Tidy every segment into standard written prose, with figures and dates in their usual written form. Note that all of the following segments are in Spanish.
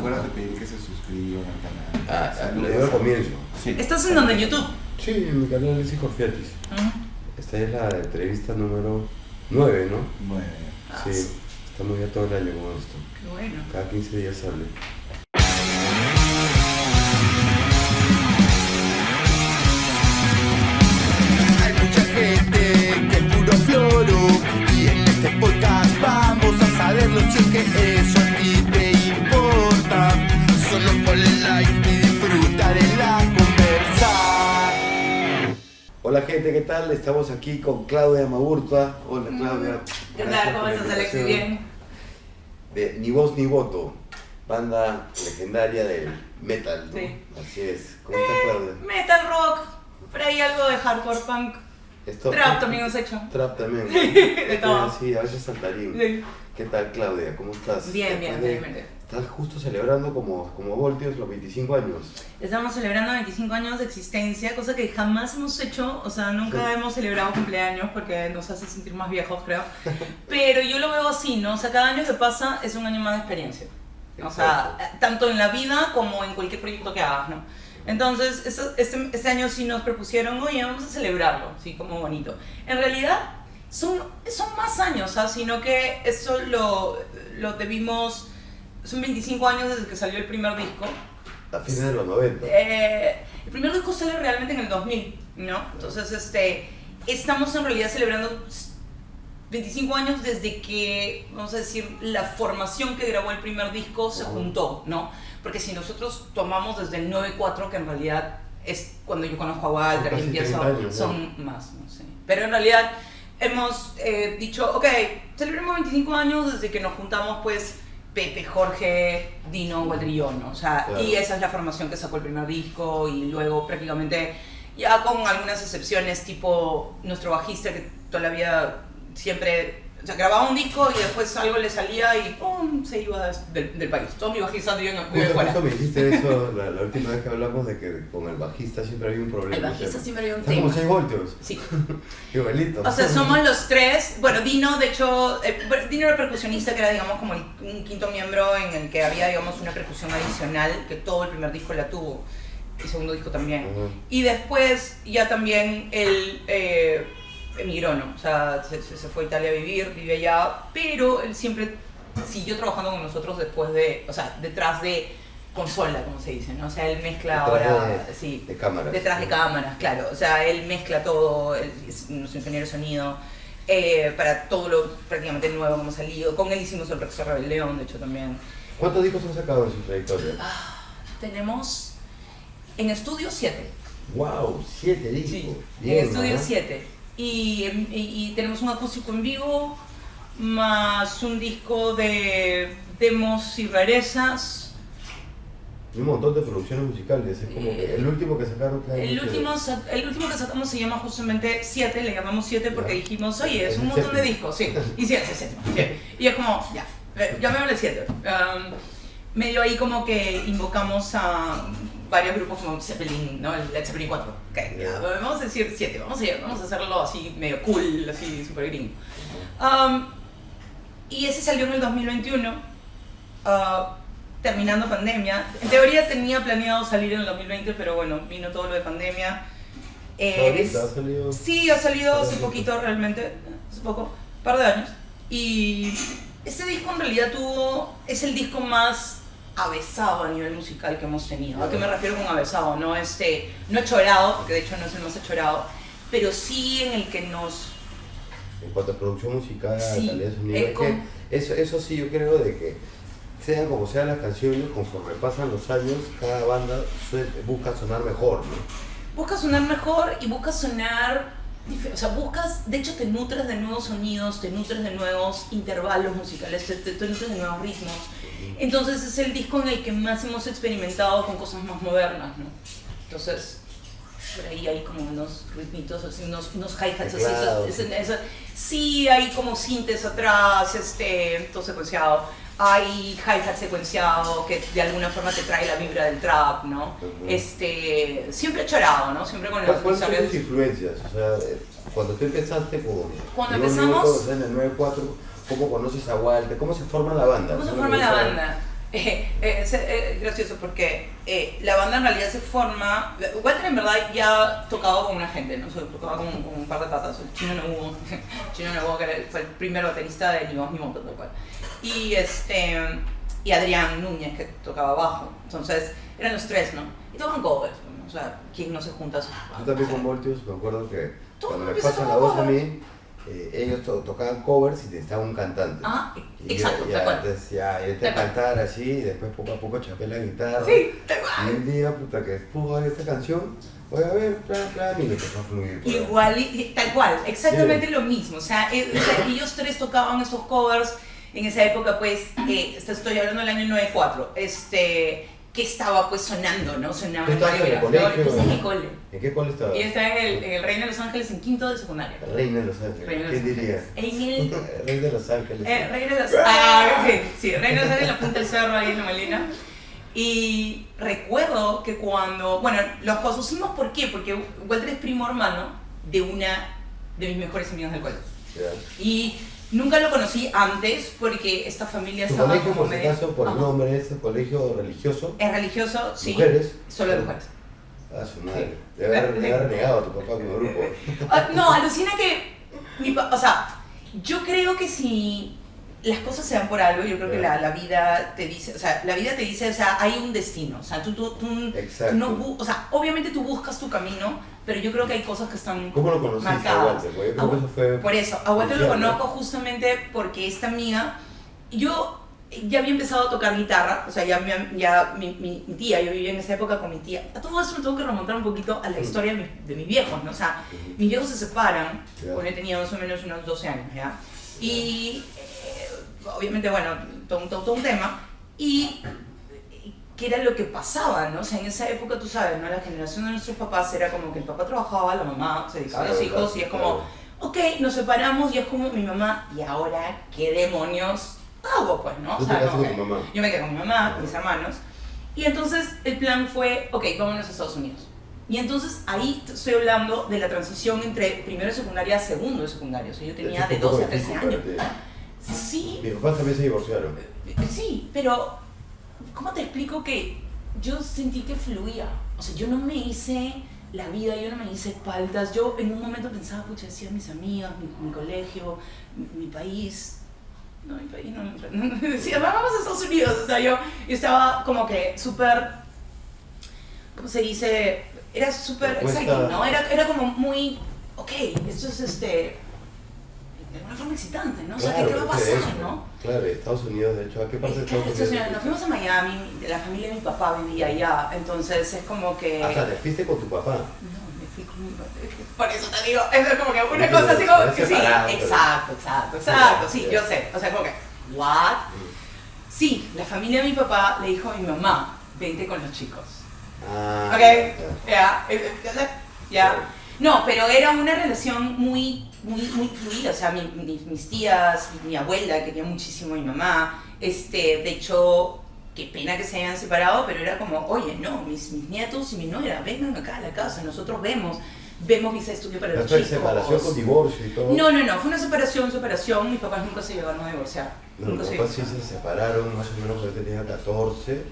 acuerdas de pedir que se suscriban al canal. Le dio al comienzo. Sí. ¿Estás en donde? ¿En YouTube? Sí, en mi canal es Jorfiatis. Esta es la entrevista número 9, ¿no? 9. Sí, estamos ya todo el año con esto. Qué bueno. Cada 15 días sale. Hay mucha gente que es puro floro y en este podcast vamos a saberlo si es que eso a ti te importa. Solo ponle like y disfruta de la conversa. Hola gente, ¿qué tal? Estamos aquí con Claudia Maburtua. Hola Claudia. ¿Qué tal? ¿Cómo estás, Alexis? Bien. De Ni Voz Ni Voto, banda legendaria del metal, ¿no? Sí. Así es. ¿Cómo estás, Claudia? Metal rock, por ahí algo de hardcore punk. Esto, Trap también hemos hecho. Trap también. De todo. Sí, a veces saltarín. Sí. ¿Qué tal, Claudia? ¿Cómo estás? Bien, Después felizmente. Estás justo celebrando como Voltios los 25 años. Estamos celebrando 25 años de existencia, cosa que jamás hemos hecho, o sea, nunca hemos celebrado cumpleaños porque nos hace sentir más viejos, creo. Pero yo lo veo así, ¿no? O sea, cada año que pasa es un año más de experiencia. O sea, tanto en la vida como en cualquier proyecto que hagas, ¿no? Entonces, este año sí nos propusieron, oye, vamos a celebrarlo, sí, como bonito. En realidad, son más años, ¿sabes? Sino que eso lo debimos... Son 25 años desde que salió el primer disco. A fines de los 90. El primer disco sale realmente en el 2000, ¿no? Entonces, estamos en realidad celebrando 25 años desde que, vamos a decir, la formación que grabó el primer disco se juntó, ¿no? Porque si nosotros tomamos desde el 94, que en realidad es cuando yo conozco a Walter y empiezo, son más, no sé. Pero en realidad hemos dicho, ok, celebremos 25 años desde que nos juntamos, pues, Pepe, Jorge, Dino, Walter y yo, ¿no? O sea, claro. Y esa es la formación que sacó el primer disco y luego prácticamente, ya con algunas excepciones, tipo nuestro bajista que toda la vida siempre, o sea, grababa un disco y después algo le salía y ¡pum! Se iba del país. Todos mis bajistas viven fuera. Justo me dijiste eso la última vez que hablamos de que con el bajista siempre había un problema. El bajista siempre había un tema. Como 6 voltios. Sí. Igualito. O sea, somos los tres. Bueno, Dino, de hecho, Dino era percusionista, que era, digamos, como un quinto miembro en el que había, digamos, una percusión adicional, que todo el primer disco la tuvo. El segundo disco también. Y después ya también él emigró, ¿no? O sea, se fue a Italia a vivir, vive allá, pero él siempre siguió trabajando con nosotros después de, o sea, detrás de consola, como se dice, ¿no? O sea, él mezcla ahora, sí, de cámaras. Detrás de cámaras, claro. O sea, él mezcla todo, él es nuestro ingeniero de sonido, para todo lo prácticamente nuevo que hemos salido. Con él hicimos el Rexo Rebelión, de hecho, también. ¿Cuántos discos han sacado en su trayectoria? Tenemos en estudio 7. ¡Wow! 7 discos. Sí, bien, en estudio ¿no? 7. Y tenemos un acústico en vivo, más un disco de demos y rarezas. Un montón de producciones musicales, es como que el último que sacaron... El último que sacamos se llama justamente 7, le llamamos 7 porque dijimos, oye, es un montón de discos, sí, y 7. Y es como, ya, llamémosle 7. Medio ahí como que invocamos a varios grupos como Zeppelin, ¿no? El Led Zeppelin 4. Okay, ya, vamos a decir 7, vamos a hacerlo así medio cool, así super gringo. Y ese salió en el 2021, terminando pandemia. En teoría tenía planeado salir en el 2020, pero bueno, vino todo lo de pandemia. ¿Ha salido? Sí, ha salido hace poquito realmente, hace poco, un par de años. Y este disco en realidad es el disco más avesado a nivel musical que hemos tenido. ¿A qué me refiero con avesado? No chorado, porque de hecho no es el más chorado, pero sí en el que nos... En cuanto a producción musical, sí, calidad de sonido, eso sí, yo creo de que sean como sean las canciones, conforme pasan los años, cada banda busca sonar mejor, ¿no? Busca sonar mejor y busca sonar... O sea, de hecho te nutres de nuevos sonidos, te nutres de nuevos intervalos musicales, te nutres de nuevos ritmos. Entonces es el disco en el que más hemos experimentado con cosas más modernas, ¿no? Entonces, por ahí hay como unos ritmitos, así, unos hi-hats así, sí, hay como sintes atrás, todo secuenciado. Hay hi-hat secuenciado que de alguna forma te trae la vibra del trap, ¿no? Siempre chorado, ¿no? Siempre con ¿Cuáles son tus influencias? O sea, cuando tú empezaste Cuando empezamos... en el 94, ¿cómo conoces a Walter? ¿Cómo se forma la banda? ¿Cómo se forma la banda? es gracioso porque la banda en realidad se forma. Walter en verdad ya tocaba con una gente, ¿no? O sea, tocaba con un par de patas. El Chino Nobuo, que fue el primer baterista de Ni Voz Ni Voto, tal cual. Y Adrián Núñez, que tocaba bajo. Entonces, eran los tres, ¿no? Y tocaban covers, ¿no? O sea, ¿quién no se junta a sus Yo también con Voltius me acuerdo que Todo cuando me empieza pasan como la voz a cover. mí, ellos tocaban covers y necesitaban un cantante. Ah, Y exacto, yo, tal cual. entonces ya, yo te a Tal cual. cantar así, y después poco a poco chapé la guitarra. Sí, tal Y cual. un día, puta, que pudo esta canción, voy a ver, plan, y me empezó a fluir. por ahí. Igual, tal cual, exactamente lo mismo. O sea, ellos tres tocaban esos covers en esa época, pues, estoy hablando del año 94, que estaba pues sonando, ¿no? Sonaba ¿Tú en estabas Mario en el Miraflores. colegio? Yo estaba en el cole. ¿En qué cole estaba? Yo estaba en el Reina de Los Ángeles en quinto de secundaria. Reina de Los Ángeles. Reina de ¿Quién Los diría? En el... Reina de Los Ángeles. Reina de los... Ah, sí, Reina de Los Ángeles, en la punta del cerro ahí en la Molina. Y recuerdo que cuando... Bueno, los conocimos, ¿por qué? Porque Walter es primo hermano de una de mis mejores amigas del colegio. Ya. Y nunca lo conocí antes porque esta familia ¿Tu estaba colegio, como por si medio... acaso, por el Ajá. nombre, es el colegio religioso? Es religioso, sí. ¿Mujeres? Solo de mujeres. Ah, su madre. Debe haber renegado a tu papá como grupo. No, alucina que... o sea, yo creo que si las cosas se dan por algo, yo creo que la vida te dice, o sea, hay un destino, o sea, tú Exacto. no, o sea, obviamente tú buscas tu camino, pero yo creo que hay cosas que están ¿Cómo lo conociste, marcadas. Walter? Porque yo creo que eso fue... Por eso, a Walter lo crucial, ¿no? conozco justamente porque esta amiga, yo ya había empezado a tocar guitarra, o sea, mi tía, yo vivía en esa época con mi tía. A todo eso me tengo que remontar un poquito a la historia de mis viejos, ¿no? O sea, mis viejos se separan Ya. cuando yo tenía más o menos unos 12 años, ¿ya? Y obviamente, bueno, todo un tema. Y qué era lo que pasaba, ¿no? O sea, en esa época, tú sabes, ¿no? La generación de nuestros papás era como que el papá trabajaba, la mamá se dedicaba a los Sí, hijos, y es como, claro. ok, nos separamos, y es como mi mamá, y ahora, ¿qué demonios hago, pues, no? O ¿Tú te sea, quedaste como con que tu mamá? yo me quedé con mi mamá, con mis hermanos, y entonces el plan fue, ok, vámonos a Estados Unidos. Y entonces ahí estoy hablando de la transición entre primero de secundaria a segundo de secundaria, o sea, yo tenía de 12 a 13 años. Sí, Mis papás también se divorciaron. sí, pero ¿cómo te explico que yo sentí que fluía? O sea, yo no me hice la vida, yo no me hice faltas. Yo en un momento pensaba, pucha, decía mis amigas, mi colegio, mi país. No, mi país no. Decía, vamos a Estados Unidos. O sea, yo estaba como que súper, ¿cómo se dice? Era súper Propuesta. exciting, ¿no? Era como muy, ok, esto es de alguna forma excitante, ¿no? O sea, ¿qué va a es de pasar, eso. no? Claro, Estados Unidos, de hecho, ¿a qué parte de Estados Unidos? Nos fuimos a Miami, la familia de mi papá vivía allá, entonces es como que... O sea, te fuiste con tu papá. No, me fui con... Por eso te digo, es como que una Sí, cosa así como que sí, separado, pero- exacto, sí, Ya. yo sé, o sea, como que, ¿what? Sí, la familia de mi papá le dijo a mi mamá, vente con los chicos. Ah, Ok, ya. ya. No, pero era una relación muy fluida, o sea, mis tías, mi abuela quería muchísimo a mi mamá, de hecho, qué pena que se hayan separado, pero era como, oye, no, mis nietos y mi nuera, vengan acá a la casa, nosotros vemos visa de estudio para los ¿Pero chicos. separación con divorcio y todo? No, fue una separación, mis papás nunca se llegaron a divorciar. No, Nunca mis se papás sí divorciaron. se separaron más o menos cuando yo tenía 14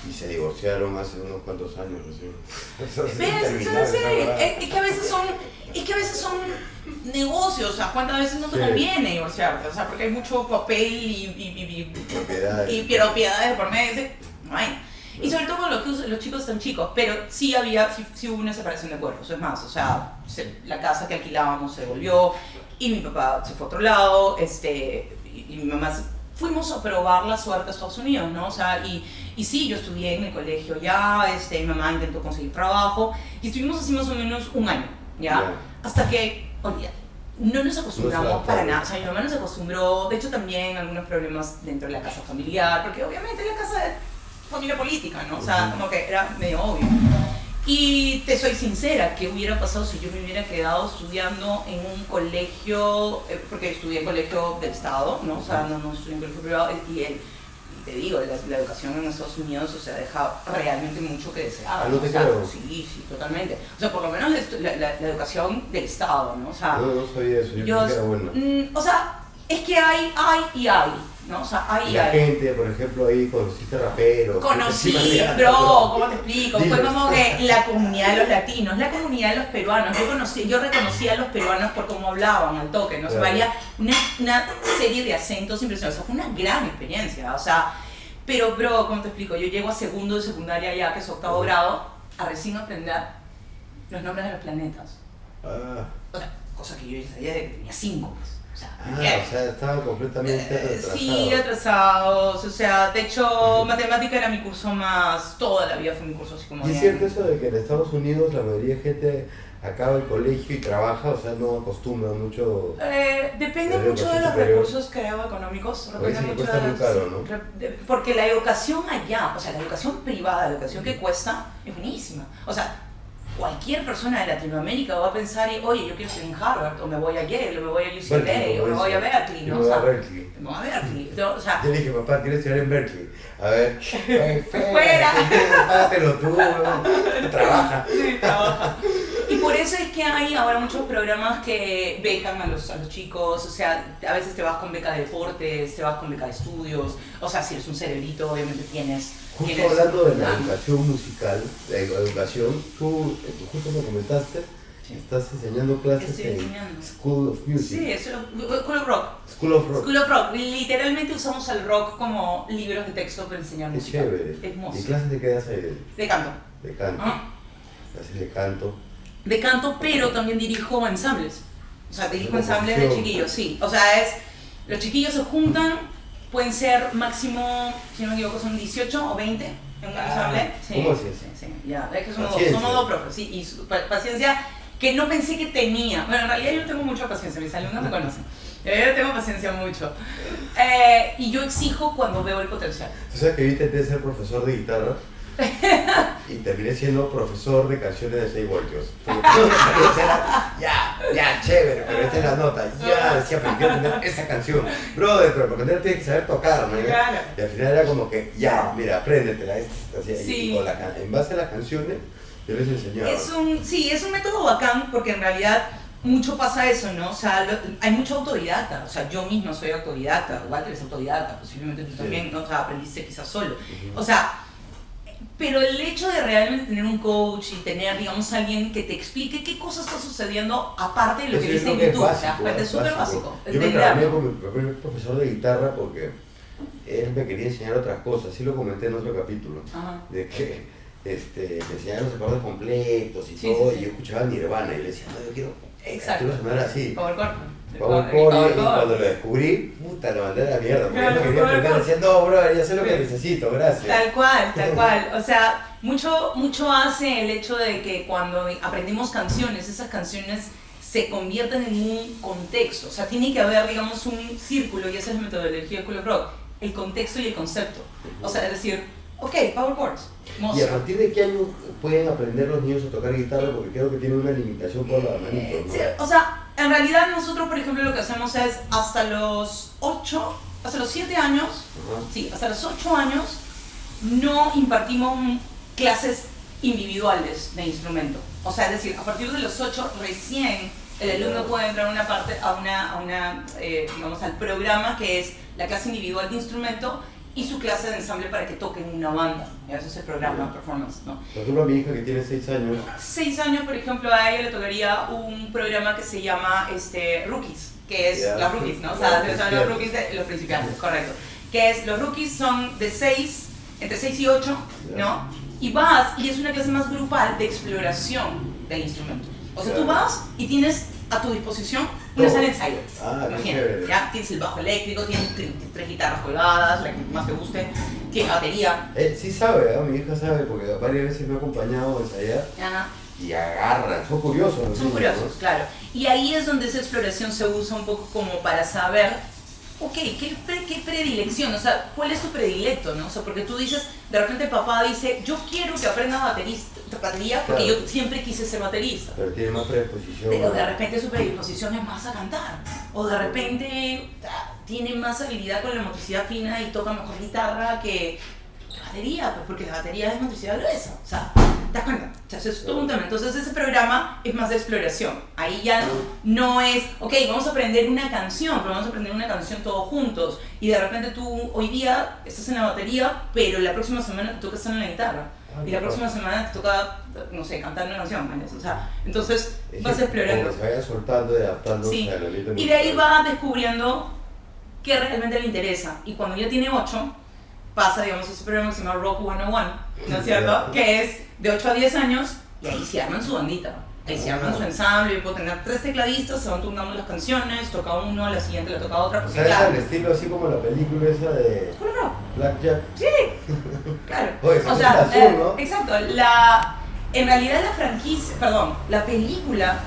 y se divorciaron hace unos cuantos años recién. Eso es ¿Ves? interminable, Sí, esa huevada. es que a veces son negocios, o sea, cuántas veces no te Sí. conviene divorciarte, o sea, porque hay mucho papel Propiedades. y propiedades por medio, no hay. Y sobre todo con los chicos tan chicos, pero sí hubo una separación de cuerpos, es más, o sea, la casa que alquilábamos se devolvió y mi papá se fue a otro lado, y mi mamá fuimos a probar la suerte a Estados Unidos, ¿no? O sea, y sí, yo estudié en el colegio ya, mi mamá intentó conseguir trabajo y estuvimos así más o menos un año, ¿ya? Ya. Hasta que, olvídate, no nos acostumbramos No se para adaptaron. nada, o sea, mi mamá nos acostumbró, de hecho también algunos problemas dentro de la casa familiar, porque obviamente la casa de familia política, ¿no? O sea, como que era medio obvio. Y te soy sincera, ¿qué hubiera pasado si yo me hubiera quedado estudiando en un colegio, porque estudié en colegio del Estado, ¿no? O sea, no estudié en colegio privado, y te digo, la educación en Estados Unidos, o sea, deja realmente mucho que desear. Ah, ¿no te o sea, creo? sí, totalmente. O sea, por lo menos la educación del Estado, ¿no? O sea, No sabía eso, yo pensé que era bueno. o sea, es que hay, ¿no? O sea, ahí La hay. gente, por ejemplo, ahí conociste raperos. Conocí, bro, ¿cómo te explico? Fue como que la comunidad de los latinos, la comunidad de los peruanos. Yo reconocía a los peruanos por cómo hablaban al toque, ¿no? O sea, había una serie de acentos impresionantes. O sea, fue una gran experiencia, o sea, pero, bro, ¿cómo te explico? Yo llego a segundo de secundaria ya, que es octavo grado, a recién aprender los nombres de los planetas. O sea, cosa que yo ya sabía de que tenía 5, pues. O sea, estaba completamente retrasado. Sí, atrasados, o sea, de hecho, matemática era mi curso más, toda la vida fue mi curso así como... ¿Y es cierto eso de que en Estados Unidos la mayoría de gente acaba el colegio y trabaja, o sea, no acostumbra mucho? Depende mucho de los recursos, creo, económicos. Depende mucho cuesta muy caro, ¿no? Porque la educación allá, o sea, la educación privada, la educación que cuesta, es buenísima. O sea, cualquier persona de Latinoamérica va a pensar, oye, yo quiero ser en Harvard, o me voy a Yale, o me voy a UCLA, o me voy a Berkeley, ¿no? Me voy a Berkeley. Me voy a Berkeley. O sea, yo le dije, papá, ¿quieres estudiar en Berkeley? A ver, fuera. Págatelo tú, trabaja. Sí, trabaja. Y por eso es que hay ahora muchos programas que becan a los chicos, o sea, a veces te vas con beca de deportes, te vas con beca de estudios, o sea, si eres un cerebrito, obviamente tienes... Justo hablando de la educación musical, la educación, tú justo me comentaste, estás enseñando clases en School of Music. Sí, School of Rock. School of Rock. School of Rock. Literalmente usamos el rock como libros de texto para enseñar música. Qué chévere. Hermoso. ¿Y clases de qué das ahí? De canto. De canto. Clases de canto. De canto, pero también dirijo ensambles. O sea, dirijo ensambles de chiquillos, sí. O sea, los chiquillos se juntan. Pueden ser máximo, si no me equivoco, son 18 o 20 en un ensamble. Sí, ¿cómo así? Sí, ya. Es que somos dos profes, sí. Y paciencia que no pensé que tenía. Bueno, en realidad yo tengo mucha paciencia, mis alumnos me conocen. Yo tengo paciencia mucho. Y yo exijo cuando veo el potencial. ¿Tú sabes que yo intenté ser profesor de guitarra? Y terminé siendo profesor de canciones de 6 voltios. Ya, chévere, pero esta es la nota. Ya, decía, pero quiero tener esa canción. Brother, pero para aprender tienes que saber tocar, ¿no? Claro. Y al final era como que, ya, mira, apréndetela. Sí. Y en base a las canciones, yo les enseñaba. Es un método bacán porque en realidad mucho pasa eso, ¿no? O sea, hay mucho autodidacta. O sea, yo mismo soy autodidacta. Walter es autodidacta, posiblemente tú también, ¿no? O sea, aprendiste quizás solo. O sea, pero el hecho de realmente tener un coach y tener, digamos, alguien que te explique qué cosas está sucediendo aparte de lo que viste en YouTube, es súper básico. Yo me trabajé con mi primer profesor de guitarra porque él me quería enseñar otras cosas, sí lo comenté en otro capítulo, de que me enseñaban los acordes completos y todo, y yo escuchaba Nirvana y le decía, no, yo quiero sonar así. Power chord. Y cuando lo descubrí, puta, lo mandé a la mierda, porque yo no quería aprender, decía, no, bro, ya sé lo que necesito, gracias. Tal cual. O sea, mucho hace el hecho de que cuando aprendimos canciones, esas canciones se convierten en un contexto. O sea, tiene que haber, digamos, un círculo, y esa es la metodología de School of Rock, el contexto y el concepto. O sea, es decir, ok, power chords. ¿Y a partir de qué año pueden aprender los niños a tocar guitarra? Porque creo que tiene una limitación por la manito, ¿no? Sí, o sea, en realidad nosotros, por ejemplo, lo que hacemos es hasta los 7 años, sí, hasta los 8 años, no impartimos clases individuales de instrumento. O sea, es decir, a partir de los 8 recién el alumno puede entrar digamos, al programa que es la clase individual de instrumento y su clase de ensamble para que toquen una banda. Ese es el programa, performance, ¿no? Por ejemplo, a mi hija que tiene 6 años. 6 años, por ejemplo, a ella le tocaría un programa que se llama Rookies, que es los rookies, ¿no? O sea, los rookies de los principiantes, correcto. Que es, los rookies son de entre 6 y 8, ¿no? Y vas, y es una clase más grupal de exploración del instrumento. O sea, tú vas y tienes a tu disposición una sala de ensayo. Imagínate, ya tienes el bajo eléctrico, tienes 3 guitarras colgadas, la que más te guste, tienes batería. Sí sabe, mi hija sabe, porque varias veces me ha acompañado a ensayar. Y agarran, son curiosos. Son curiosos, claro. Y ahí es donde esa exploración se usa un poco como para saber, ok, ¿qué predilección? O sea, ¿cuál es tu predilecto, no? O sea, porque tú dices, de repente papá dice, yo quiero que aprenda batería porque yo siempre quise ser baterista. Pero tiene más predisposición. Pero de repente su predisposición es más a cantar. O de repente tiene más habilidad con la motricidad fina y toca mejor guitarra que batería, pues porque la batería es motricidad gruesa. O sea, ¿Te das cuenta? O sea, eso es todo un tema. Entonces ese programa es más de exploración. Ahí ya no es, ok, vamos a aprender una canción, pero vamos a aprender una canción todos juntos. Y de repente tú hoy día estás en la batería, pero la próxima semana te toca estar en la guitarra. Y la próxima semana te toca, no sé, cantar una canción, ¿no? O sea, entonces vas explorando. Se vaya soltando y adaptando. Sí. O sea, Y de ahí va descubriendo qué realmente le interesa. Y cuando ya tiene 8, pasa, digamos, ese programa que se llama Rock 101, ¿no es cierto? Que es de 8 a 10 años, y ahí se arman su bandita. Ahí se arman su ensamble, y puedo tener 3 tecladistas, se van turnando las canciones, toca uno, a la siguiente le toca otra. O sea, es el estilo así como la película esa de Blackjack. Sí, claro. Oye, o sea, azul, ¿no? Exacto. En realidad la franquicia, la película,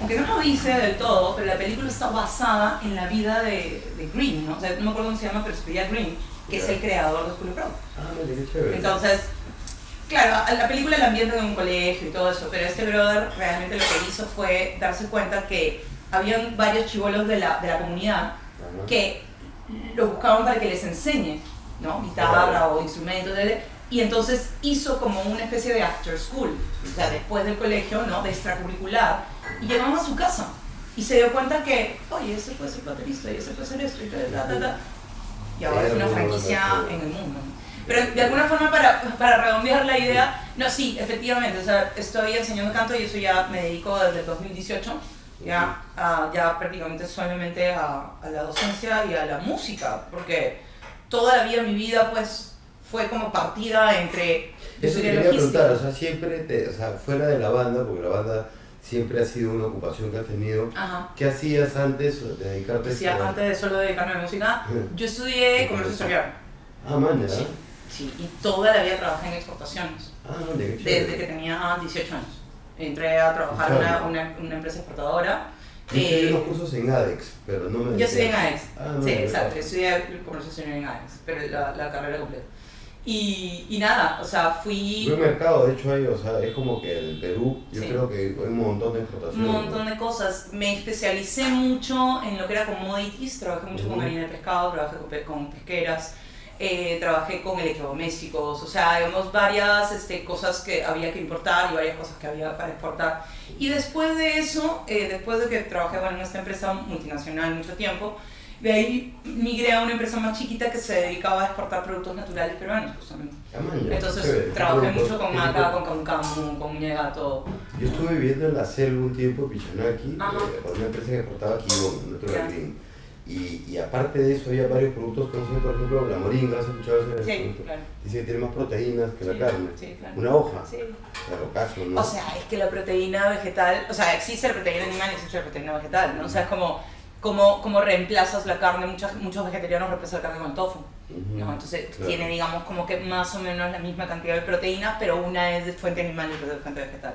aunque no lo dice del todo, pero la película está basada en la vida de Green, ¿no? O sea, no me acuerdo cómo se llama, pero se pedía Green, que es el creador de School of Rock. Qué chévere. Entonces, claro, la película la ambientan en un colegio y todo eso, pero este brother realmente lo que hizo fue darse cuenta que habían varios chibolos de la comunidad que los buscaban para que les enseñe, ¿no? Guitarra o instrumentos, y entonces hizo como una especie de after school, o sea, después del colegio, ¿no? De extracurricular, y llegaban a su casa y se dio cuenta que, oye, ese puede ser baterista y ese puede ser esto y y ahora es una franquicia en el mundo. Pero de alguna forma, para redondear la idea, no, sí, efectivamente, o sea, estoy enseñando canto y eso ya me dedico desde el 2018, ya prácticamente solamente a la docencia y a la música, porque toda la vida, mi vida, pues, fue como partida entre... Eso te quería preguntar, o sea, siempre, fuera de la banda, porque la banda siempre ha sido una ocupación que has tenido. Ajá. ¿Qué hacías antes de dedicarte a eso? Antes de solo dedicarme a la música, yo estudié comercio exterior. Man, ¿ya? Sí, y toda la vida trabajé en exportaciones. Qué chévere. Desde que tenía 18 años. Entré a trabajar en una empresa exportadora. Yo estudié unos cursos en ADEX, pero no me... Yo estudié en ADEX. Sí, exacto. Yo estudié comercio exterior en ADEX, pero la carrera completa. Y nada, o sea, fui... Buen mercado, de hecho, hay, o sea, es como que en Perú, yo creo que hay un montón de exportaciones. Un montón de cosas. Me especialicé mucho en lo que era commodities, trabajé mucho con harina de pescado, trabajé con pesqueras, trabajé con electrodomésticos, o sea, digamos, varias cosas que había que importar y varias cosas que había para exportar. Y después de eso, después de que trabajé en esta empresa multinacional mucho tiempo, de ahí migré a una empresa más chiquita que se dedicaba a exportar productos naturales peruanos, justamente. Entonces trabajé mucho con maca, con camu camu, con uña de gato. Yo estuve viviendo en la selva un tiempo en Pichanaki, con una empresa que exportaba quibón, nuestro jardín. Y aparte de eso había varios productos, como por ejemplo la moringa, ¿has escuchado ese producto? Claro. Dice que tiene más proteínas que la carne. Sí, claro. Una hoja. Sí. Claro, caso, ¿no? O sea, es que la proteína vegetal, o sea, existe la proteína animal y existe la proteína vegetal, ¿no? O sea, es como reemplazas la carne, muchos vegetarianos reemplazan la carne con el tofu, ¿no? Entonces tiene, digamos, como que más o menos la misma cantidad de proteínas, pero una es de fuente animal y otra es de fuente vegetal.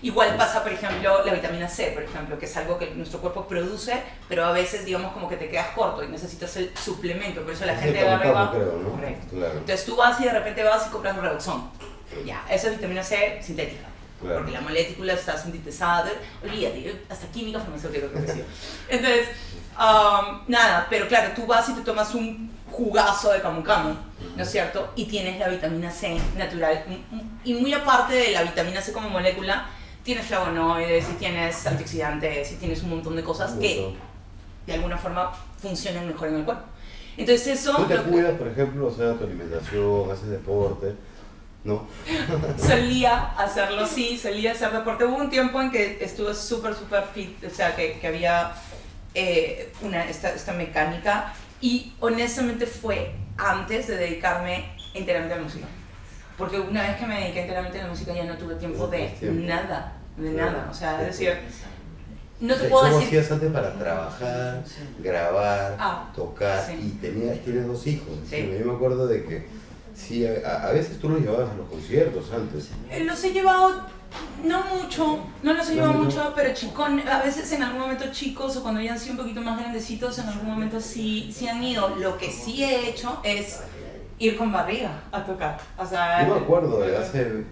Igual pasa, por ejemplo, la vitamina C, por ejemplo, que es algo que nuestro cuerpo produce, pero a veces, digamos, como que te quedas corto y necesitas el suplemento, por eso la gente de arriba... ¿no? Correcto. Claro. Entonces tú vas y de repente vas y compras Redoxon. Ya, esa es vitamina C sintética. Claro. Porque la molécula está sintetizada, olvídate, hasta química farmacéutica que decía. Entonces, nada, pero claro, tú vas y te tomas un jugazo de camu camu, ¿no es cierto? Y tienes la vitamina C natural. Y muy aparte de la vitamina C como molécula, tienes flavonoides, y tienes antioxidantes, y tienes un montón de cosas que de alguna forma funcionan mejor en el cuerpo. Entonces eso... ¿Tú te cuidas, por ejemplo, o sea, tu alimentación, haces deporte? ¿No? Solía hacerlo, sí, solía hacer deporte. Hubo un tiempo en que estuve súper fit, o sea, que había esta mecánica, y honestamente fue antes de dedicarme enteramente a la música. Porque una vez que me dediqué enteramente a la música ya no tuve tiempo de nada, o sea, es decir, no te puedo decir... ¿Cómo hacías antes para trabajar, grabar, tocar? Sí. Y tienes 2 hijos. Sí. Yo me acuerdo de que sí, a veces tú los llevabas a los conciertos antes. Los he llevado, no los he llevado mucho, pero a veces en algún momento chicos, o cuando ya han sido un poquito más grandecitos, en algún momento sí han ido. Lo que sí he hecho es ir con barriga a tocar. O sea, yo me acuerdo de hace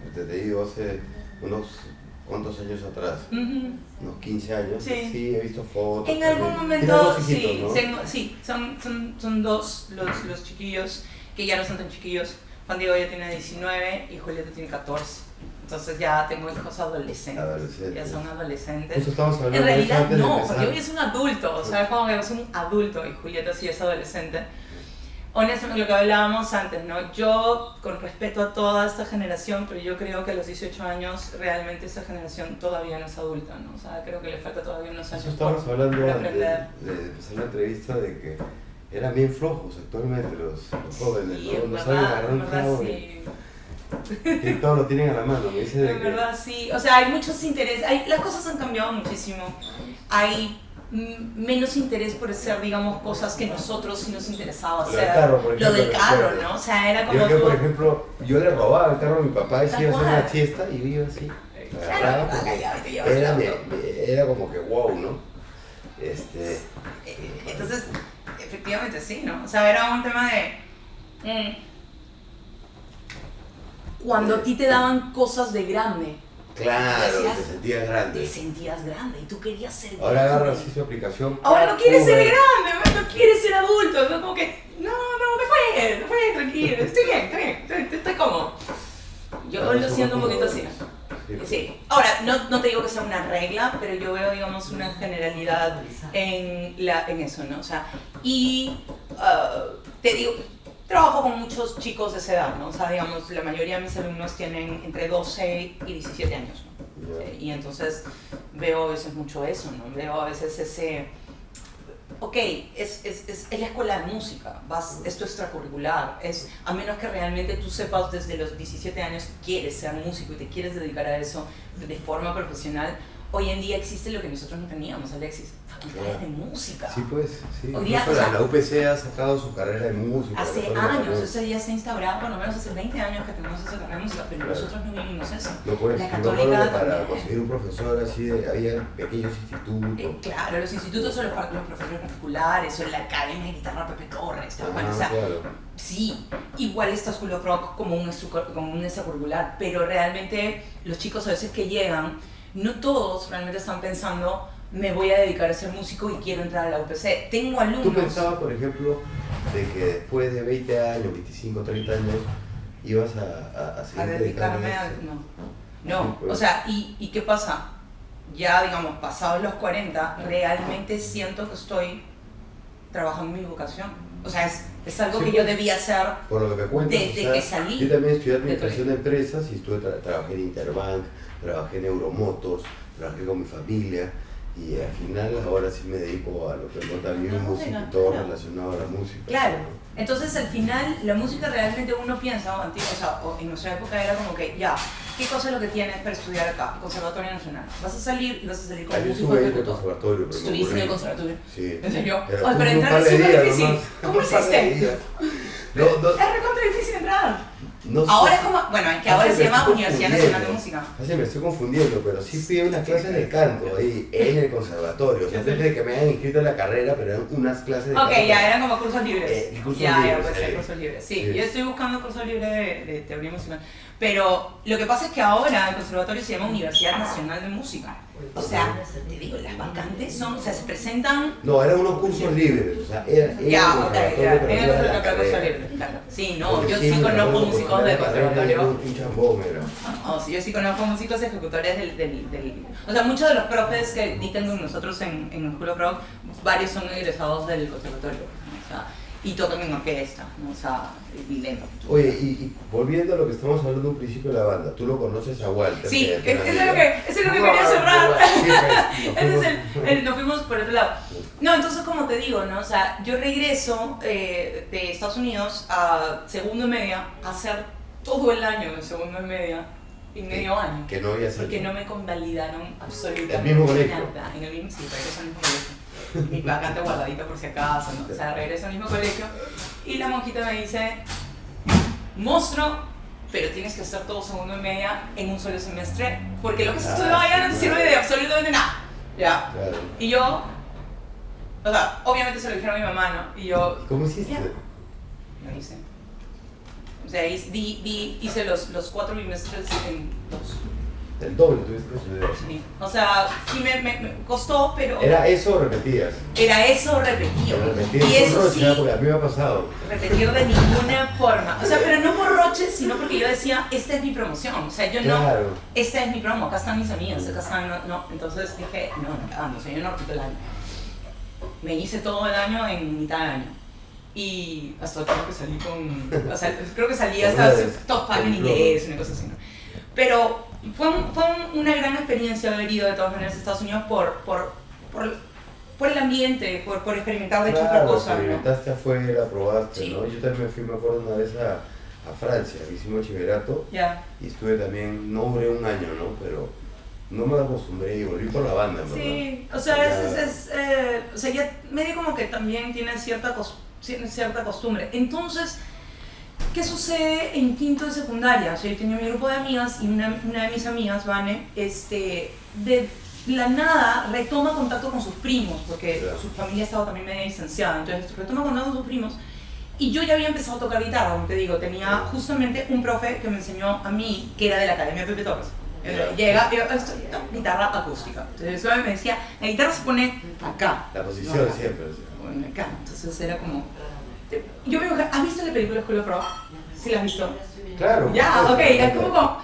unos cuantos años atrás, unos 15 años, sí he visto fotos. En algún momento, sí, ¿no? sí, son 2 los chiquillos, que ya no son tan chiquillos, Juan Diego ya tiene 19 y Julieta tiene 14. Entonces ya tengo hijos adolescentes. Ya son adolescentes. Eso estamos hablando en realidad de no, porque hoy es un adulto, o sea, como que es un adulto y Julieta sí es adolescente. Honestamente, lo que hablábamos antes, ¿no? Yo, con respeto a toda esta generación, pero yo creo que a los 18 años realmente esta generación todavía no es adulta, ¿no? O sea, creo que le falta todavía unos años. Eso estamos hablando para antes aprender. de empezar la entrevista de que eran bien flojos actualmente los jóvenes, Sí, ¿no? No saben agarrar un clavo sí. y todo lo tienen a la mano, me dice de En que... verdad, sí. O sea, hay muchos intereses. Las cosas han cambiado muchísimo. Hay menos interés por hacer, digamos, cosas que nosotros sí nos interesaba hacer. Lo del carro, por ejemplo. Lo del carro, ¿no? O sea, era como... Yo, por ejemplo, yo le robaba el carro a mi papá y se iba a hacer Tal una siesta y yo iba así, agarraba, porque era como que wow, ¿no? Entonces, efectivamente sí, ¿no? O sea, era un tema de... Cuando a ti te daban cosas de grande, Claro, decías, te sentías grande. te sentías grande y tú querías ser Ahora grande. agarras así su aplicación. Ahora no quieres ser Uber. grande, no quieres ser adulto, ¿no? Como que, no, me fue, tranquilo, estoy bien, estoy cómodo. Yo Ahora lo somos siento un como- poquito así. Sí. Sí. Ahora, no te digo que sea una regla, pero yo veo, digamos, una generalidad en eso, ¿no? O sea, y te digo, trabajo con muchos chicos de esa edad, ¿no? O sea, digamos, la mayoría de mis alumnos tienen entre 12 y 17 años, ¿no? Ya. Y entonces veo a veces mucho eso, ¿no? Veo a veces ese... Ok, es la escuela de música, es tu extracurricular, a menos que realmente tú sepas desde los 17 años que quieres ser músico y te quieres dedicar a eso de forma profesional. Hoy en día existe lo que nosotros no teníamos, Alexis, facultades de música. Sí, pues, sí. Hoy día, Incluso o sea, la UPC ha sacado su carrera de música. Hace la carrera años, de- eso ya se ha instaurado, por lo menos hace 20 años que tenemos esa carrera de música, pero Claro. nosotros no vivimos eso. No puedes, La yo me acuerdo católica que para también. conseguir un profesor así, había pequeños institutos. Claro, los institutos son los profesores particulares, o la Academia de Guitarra Pepe Torres, tal cual, o sea, Claro. sí, igual está School of Rock como un extracurricular, pero realmente los chicos a veces que llegan, no todos realmente están pensando, me voy a dedicar a ser músico y quiero entrar a la UPC. Tengo alumnos... ¿Tú pensabas, por ejemplo, de que después de 20 años, 25, 30 años, ibas a seguir a dedicarme a... dedicándote? No, Sí, pues. o sea, ¿y qué pasa? Ya, digamos, pasados los 40, realmente siento que estoy trabajando en mi vocación. O sea, es algo Sí, que pues. yo debía hacer Por lo que me cuentas, desde que salí. Yo también estudié de administración de empresas y trabajé en Interbank, trabajé en Euromotors, trabajé con mi familia y al final ahora sí me dedico a lo que no también un músico y todo relacionado a la música. Claro. ¿no? Entonces, al final, la música realmente uno piensa, antiguo, o sea, en nuestra época era como que, ya, ¿qué cosa es lo que tienes para estudiar acá? Conservatorio Nacional. Vas a salir y vas a salir como Yo músico estuve ahí en el ejecutor. conservatorio, pero me Estuviste en el aburrí. conservatorio. Sí. ¿En serio? Pero Oye, pero un entrar par es de súper días difícil. nomás, ¿Cómo un par de hiciste? días. No, Es recontra difícil entrar. no sé. Ahora es como, bueno, es que ahora se llama Universidad Nacional de Música. Así me estoy confundiendo, pero sí fui a unas clases de canto ahí en el conservatorio. O sea, antes de que me hayan inscrito en la carrera, pero eran unas clases de canto. Ok, ya, eran como cursos libres. Cursos ya, libres, pues sí. cursos libres. Sí, Sí. yo estoy buscando cursos libres de teoría musical. Pero lo que pasa es que ahora el conservatorio se llama Universidad Nacional de Música. O sea, te digo, las vacantes son, o sea, se presentan... No, eran unos cursos libres. O sea, era Ya, un ok, ya, conservatorio, pero en el no era la conservatorio cursos carrera. libres, claro. Sí, no, Porque yo sí, sí me conozco acuerdo que músicos la del carrera era conservatorio. un chambón, era. No, sí, yo sí conozco músicos ejecutores del... O sea, muchos de los profes que dictan con nosotros en el School of Rock, varios son egresados del conservatorio. O sea, y tocan en orquesta, ¿no? O sea, lento. Oye, y volviendo a lo que estamos hablando de un principio de la banda, tú lo conoces a Walter. Sí, que eso es es lo que quería cerrar. Ese es nos fuimos por otro lado. No, entonces como te digo, ¿no? O sea, yo regreso de Estados Unidos a segundo y media a hacer todo el año de segundo y medio año. Que no había Porque salido. no me convalidaron absolutamente ¿El mismo colegio? nada. En el mismo, sí, regreso al mismo colegio. Mi vacante guardadita por si acaso, ¿no? O sea, regreso al mismo colegio y la monjita me dice, monstruo, pero tienes que hacer todo segundo y media en un solo semestre, porque lo que se estudió allá no te sirve de absolutamente nada. Ya. Claro. Y yo, o sea, obviamente se lo dijeron a mi mamá, ¿no? Y yo, ¿Cómo hiciste? ya, lo hice. O sea, hice los 4 bimestres en 2. El doble tuviste que estudiar. Sí. O sea, sí me costó, pero... ¿Era eso o repetías? Era eso repetido. Repetías Y eso roche, sí, porque a mí me ha pasado. repetir de ninguna forma. O sea, pero no por roche, sino porque yo decía, esta es mi promoción. O sea, yo Claro. no, esta es mi promo, acá están mis amigas, acá están, no. Entonces dije, no, yo no repito el año. Me hice todo el año en mitad de año. Y hasta creo que salí con, o sea, creo que salí hasta top 5 en inglés, una cosa así, ¿no? Pero fue una gran experiencia haber ido de todas maneras a Estados Unidos por el ambiente, por experimentar de hecho otra cosa, ¿no? Experimentaste afuera, probaste, Sí. ¿no? Yo también me fui, me acuerdo una vez a Francia, hicimos bachillerato y estuve también, no duré un año, ¿no? Pero no me acostumbré y volví por la banda, ¿verdad? Sí, o sea, o sea, ya medio como que también tiene cierta costumbre. Entonces, ¿qué sucede en quinto de secundaria? O sea, yo tenía mi grupo de amigas y una de mis amigas, Vane, de la nada retoma contacto con sus primos, porque su familia estaba también medio distanciada, entonces retoma contacto con sus primos. Y yo ya había empezado a tocar guitarra, como te digo, tenía justamente un profe que me enseñó a mí, que era de la Academia Pepe Torres. Llega, guitarra acústica. Entonces me decía, la guitarra se pone acá. La posición siempre. Bueno, acá. Entonces era como... Yo me ¿has visto la película School of Rock? ¿Sí la has visto? Claro. Ya, ok, es como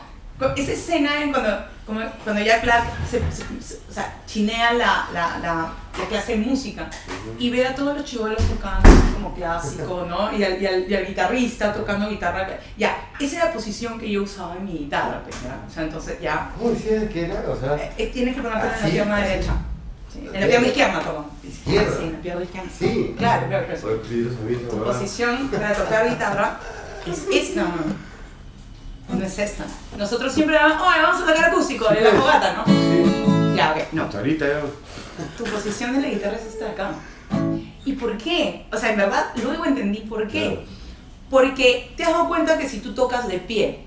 esa escena en cuando Jack Black o sea, chinea la clase de música y ve a todos los chibolos tocando como clásico, ¿no? Y al guitarrista tocando guitarra. Ya, esa era la posición que yo usaba en mi guitarra, ¿ya? O sea, entonces ya... ¿Cómo decías que era? O sea... tienes que ponerte en la ¿sí? pierna derecha. Sí, en la pierna izquierda, toma. ¿Izquierda? Sí, en la pierna izquierda. Sí. Claro. Tu Posición para tocar guitarra es esta. No es esta. Nosotros siempre vamos a tocar acústico de la fogata, ¿no? Sí. Ya, ok, no. Ahorita yo... Tu posición de la guitarra es esta de acá. ¿Y por qué? O sea, en verdad, luego entendí por qué. Claro. Porque te has dado cuenta que si tú tocas de pie,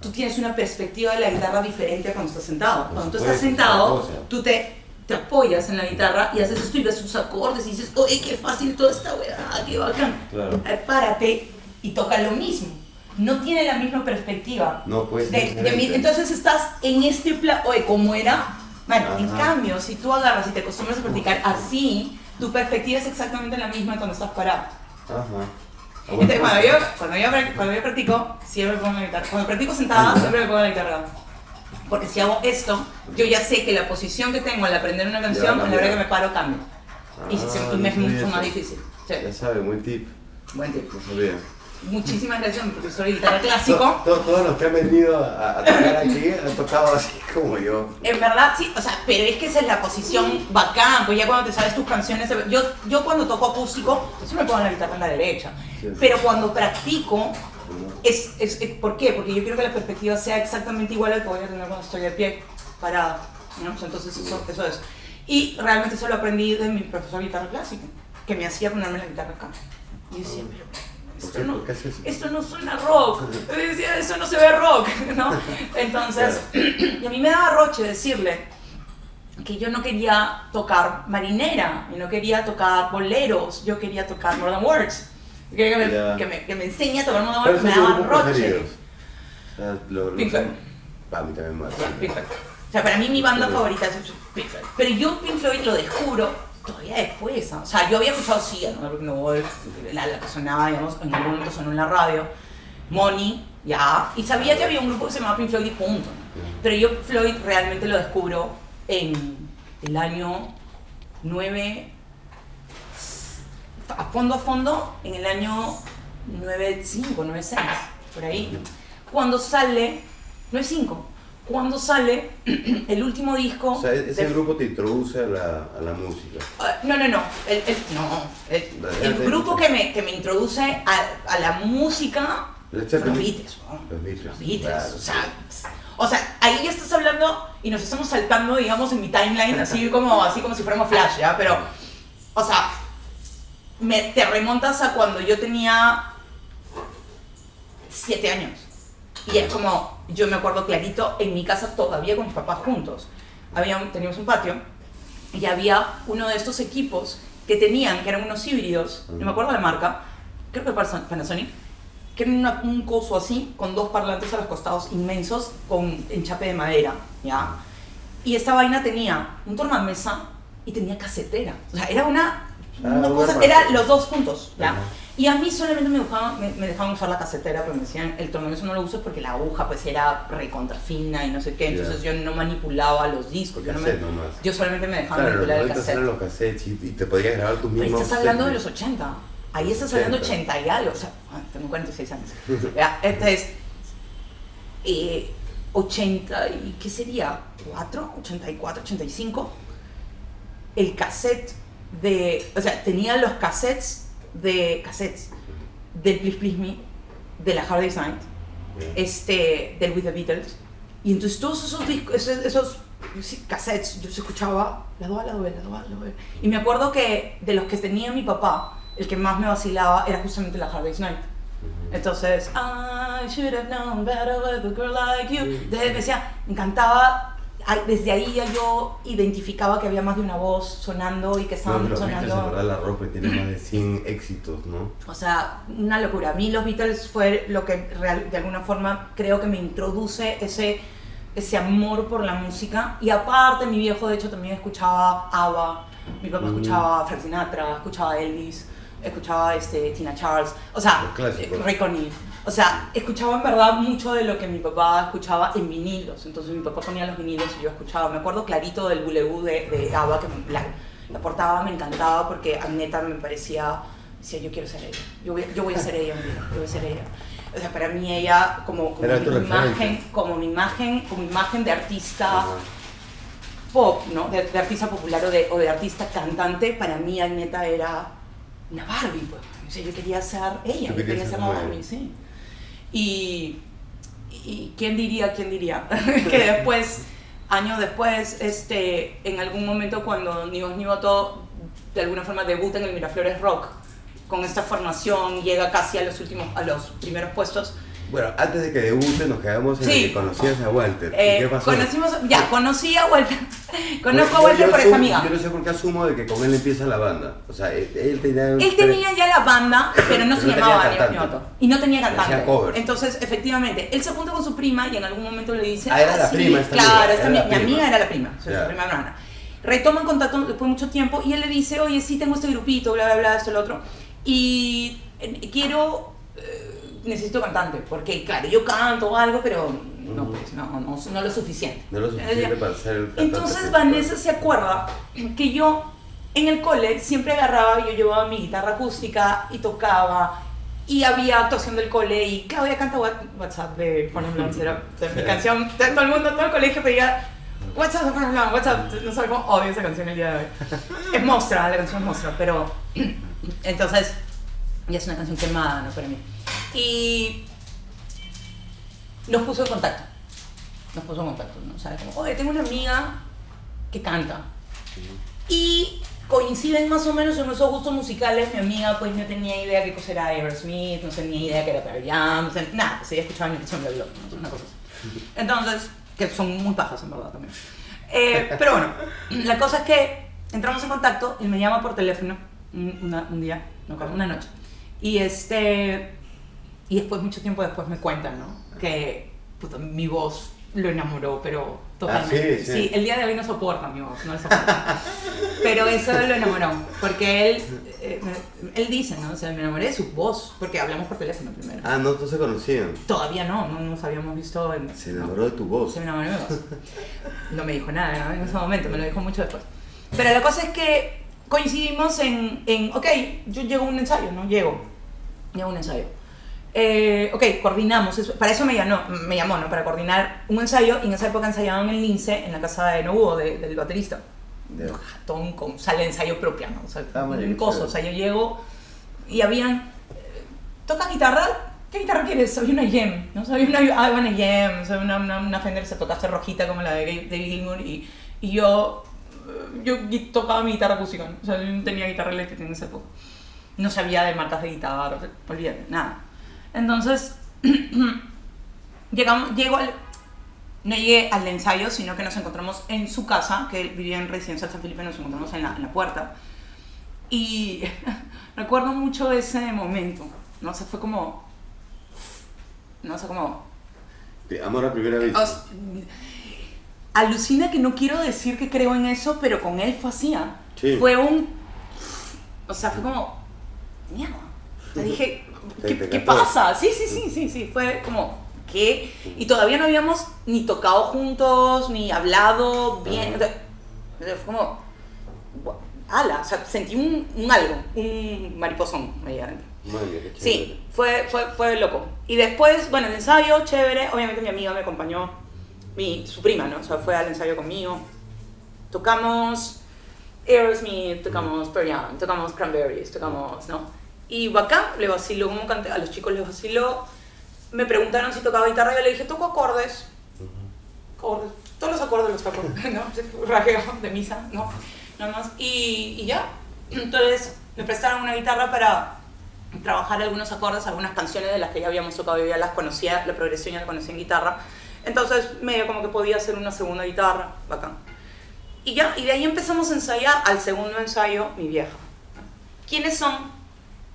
tú tienes una perspectiva de la guitarra diferente a cuando estás sentado. Cuando tú estás sentado, tú te apoyas en la guitarra y haces esto y ves sus acordes y dices, oye, qué fácil toda esta weá, qué bacán. Claro. Párate y toca lo mismo. No tiene la misma perspectiva. No, pues. Entonces estás en este plan, oye, ¿cómo era? Bueno, en cambio, si tú agarras y te acostumbras a practicar así, tu perspectiva es exactamente la misma cuando estás parado. Ajá. Entonces, cuando yo practico, siempre me pongo la guitarra. Cuando practico sentada, siempre me pongo la guitarra. Porque si hago esto, yo ya sé que la posición que tengo al aprender una canción, a la hora que me paro, cambia. Y me es mucho más difícil. Sí. Ya sabes, buen tip. Buen tip. No sabía. Muchísimas gracias a mi profesor de guitarra clásico. Todos los que han venido a tocar aquí han tocado así como yo. En verdad, sí, o sea, pero es que esa es la posición bacán, pues ya cuando te sabes tus canciones, yo cuando toco acústico, siempre me pongo la guitarra en la derecha, sí. Pero cuando practico, ¿por qué? Porque yo quiero que la perspectiva sea exactamente igual a la que voy a tener cuando estoy de pie, parada, ¿no? Entonces eso es. Y realmente eso lo aprendí de mi profesor de guitarra clásica, que me hacía ponerme la guitarra acá. Y yo decía, pero esto no suena rock, eso no se ve rock, ¿no? Entonces, y a mí me daba roche decirle que yo no quería tocar marinera, y no quería tocar boleros, yo quería tocar More Than Words. Que me enseñe a tocar More Than Words, me daba roche. Pink Floyd. Para mí también más. Pink Floyd. O sea, para mí mi banda favorita es Pink Floyd. Pero yo Pink Floyd lo descubro todavía después, ¿no? O sea, yo había escuchado sí, la que sonaba, digamos, en algún momento sonó en la radio, Money, ya, y sabía que había un grupo que se llamaba Pink Floyd y punto. Pero yo Floyd realmente lo descubro en el año 9, a fondo, en el año 95, 96, por ahí. Cuando sale, 95. Cuando sale el último disco... O sea, ese grupo te introduce a la música. No. El grupo que me introduce a la música... Los Beatles. Los Beatles. Claro, o sea, ahí ya estás hablando y nos estamos saltando, digamos, en mi timeline, así como si fuéramos Flash, ¿ya? Pero, o sea, te remontas a cuando yo tenía 7 años. Y es como, yo me acuerdo clarito, en mi casa todavía con mis papás juntos. Teníamos un patio y había uno de estos equipos que eran unos híbridos, no me acuerdo la marca, creo que Panasonic, que era un coso así, con 2 parlantes a los costados inmensos, con enchape de madera, ¿ya? Y esta vaina tenía un tornamesa y tenía casetera. O sea, era una cosa, era los dos juntos, ¿ya? Y a mí solamente me dejaban usar la casetera, pero me decían, el tornamesa no lo uses porque la aguja pues era recontra fina y no sé qué, entonces yo no manipulaba los discos, yo solamente me dejaba manipular el cassette. Eran los cassettes y te podías grabar tus mismos. Ahí estás hablando de los 80, ahí estás hablando de 80 y algo, o sea, tengo 46 años. Entonces, 80, ¿y qué sería? ¿4? ¿84? ¿85? El cassette o sea, tenía los cassettes del Please Please Me, de la Hard Day's Night, del With the Beatles, y entonces todos esos discos, esos cassettes, yo se escuchaba lado A, lado B, lado A, lado B, y me acuerdo que de los que tenía mi papá, el que más me vacilaba era justamente la Hard Day's Night. Entonces, I should have known better with a girl like you. Entonces me encantaba. Desde ahí ya yo identificaba que había más de una voz sonando y que estaban sonando. Los Beatles, la ropa tiene más de 100 éxitos, ¿no? O sea, una locura. A mí los Beatles fue lo que de alguna forma creo que me introduce ese amor por la música. Y aparte, mi viejo de hecho también escuchaba ABBA, mi papá escuchaba Frank Sinatra, escuchaba Elvis, escuchaba Tina Charles, o sea, Ray Conniff. O sea, escuchaba en verdad mucho de lo que mi papá escuchaba en vinilos. Entonces mi papá ponía los vinilos y yo escuchaba. Me acuerdo clarito del Boulevou de ABBA, que la portada me encantaba porque a neta me parecía, decía, yo quiero ser ella. Yo voy a ser ella un día, yo voy a ser ella. O sea, para mí ella como mi imagen de artista pop, ¿no? De artista popular o de artista cantante, para mí neta era una Barbie, pues. O sea, yo quería ser ella, yo quería ser la Barbie, sí. Y ¿quién diría que después, años después, en algún momento cuando Nivoto de alguna forma debuta en el Miraflores Rock, con esta formación llega casi a los primeros puestos. Bueno, antes de que debute nos quedamos en el que conocías a Walter. ¿Qué pasó? Conocí a Walter. Conozco a Walter por esa amiga. Yo no sé por qué asumo de que con él empieza la banda. O sea, él tenía ya la banda, pero no se llamaba Nivoto. Y no tenía cantante. Cover. Entonces, efectivamente, él se junta con su prima y en algún momento le dice... era la prima esta claro, amiga. Mi amiga era la prima, su prima hermana. Retoman contacto después de mucho tiempo y él le dice, oye, sí tengo este grupito, bla, bla, bla, esto, lo otro. Y necesito cantante, porque claro, yo canto algo, pero no lo suficiente. No lo suficiente para ser el cantante. Entonces Vanessa se acuerda que yo en el cole siempre agarraba, yo llevaba mi guitarra acústica y tocaba, y había actuación del cole, y Claudia canta WhatsApp de Foreign Blondes, era mi canción, todo el mundo, todo el colegio pedía WhatsApp de Foreign Blondes, WhatsApp, no sé cómo odio esa canción el día de hoy. Es Mostra, la canción es Mostra, pero entonces ya es una canción quemada, ¿no? Para mí. Y nos puso en contacto, ¿no? O sea, como, oye, tengo una amiga que canta. Y coinciden más o menos en esos gustos musicales. Mi amiga pues no tenía idea qué cosa era Aerosmith, no tenía idea qué era Pearl Jam, nada, pues ella escuchaba mi canción de blog, ¿no? Una cosa así. Entonces, que son muy pajas en verdad también. Pero bueno, la cosa es que entramos en contacto, él me llama por teléfono un día, una noche. Y y después, mucho tiempo después, me cuentan, ¿no? Que mi voz lo enamoró, pero totalmente. Sí, el día de hoy no soporta mi voz, no lo soporta. Pero eso lo enamoró, porque él dice, ¿no? O sea, me enamoré de su voz, porque hablamos por teléfono primero. Ah, no se conocían. Todavía no nos habíamos visto. Se enamoró de tu voz. Se me enamoró de mi voz. No me dijo nada, ¿no? En ese momento, me lo dijo mucho después. Pero la cosa es que coincidimos ok, yo llego a un ensayo, ¿no? Llego a un ensayo. Ok, coordinamos, para eso me llamó, ¿no? Para coordinar un ensayo, y en esa época ensayaban en Lince, en la casa de Nobuo, del baterista. Un jatón con sala de ensayo propia, ¿no? O sea, un coso, o sea, yo llego y habían... ¿Tocas guitarra? ¿Qué guitarra quieres? Había una Jem, ¿no? Había una Jem, o sea, una Fender, se tocaste rojita como la de David Gilmour, y yo tocaba mi guitarra acústica, ¿no? O sea, yo no tenía guitarra eléctrica en esa época. No sabía de marcas de guitarra, olvídate, nada. Entonces, no llegué al ensayo, sino que nos encontramos en su casa, que él vivía en Residencia San Felipe, nos encontramos en la puerta. Y recuerdo mucho ese momento, ¿no? O sea, fue ¿no? O sea, como... Amor a primera vista. Alucina que no quiero decir que creo en eso, pero con él fue así. Sí. Fue un... O sea, fue como... Mierda. Te dije, ¿qué pasa? Sí. Fue como, ¿qué? Y todavía no habíamos ni tocado juntos, ni hablado bien. Entonces, fue como... ala, o sea, sentí un algo, un mariposón ahí adentro. Sí, fue loco. Y después, bueno, el ensayo, chévere. Obviamente mi amiga me acompañó, su prima, ¿no? O sea, fue al ensayo conmigo. Tocamos Aerosmith, tocamos Pearl Jam, tocamos Cranberries, tocamos, ¿no? Y bacán, le vaciló, como canté, a los chicos les vaciló. Me preguntaron si tocaba guitarra, yo le dije, toco acordes. Acordes. Todos los acordes los toco, ¿no? Rajeo de misa, ¿no? Nada más. Y ya. Entonces me prestaron una guitarra para trabajar algunos acordes, algunas canciones de las que ya habíamos tocado, yo ya las conocía, la progresión ya la conocía en guitarra. Entonces medio como que podía hacer una segunda guitarra, bacán. Y ya, y de ahí empezamos a ensayar. Al segundo ensayo, mi vieja. ¿Quiénes son?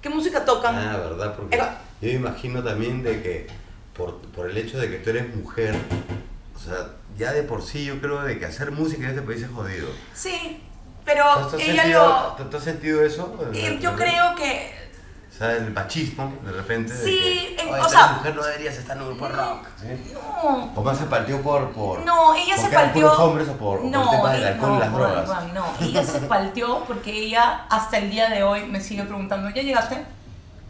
¿Qué música tocan? Ah, verdad, porque yo me imagino también de que por el hecho de que tú eres mujer, o sea, ya de por sí yo creo de que hacer música en este país es jodido. Sí, pero ella ¿Tú has sentido eso? Yo creo que... O sea, el machismo, de repente, sí, de que, o sea, mujer no deberías estar en un grupo rock, ¿sí? No. ¿O más se partió por no, ella se partió... ¿Por hombres o por el tema del alcohol y las drogas? No, ella se partió porque ella hasta el día de hoy me sigue preguntando, ¿ya llegaste?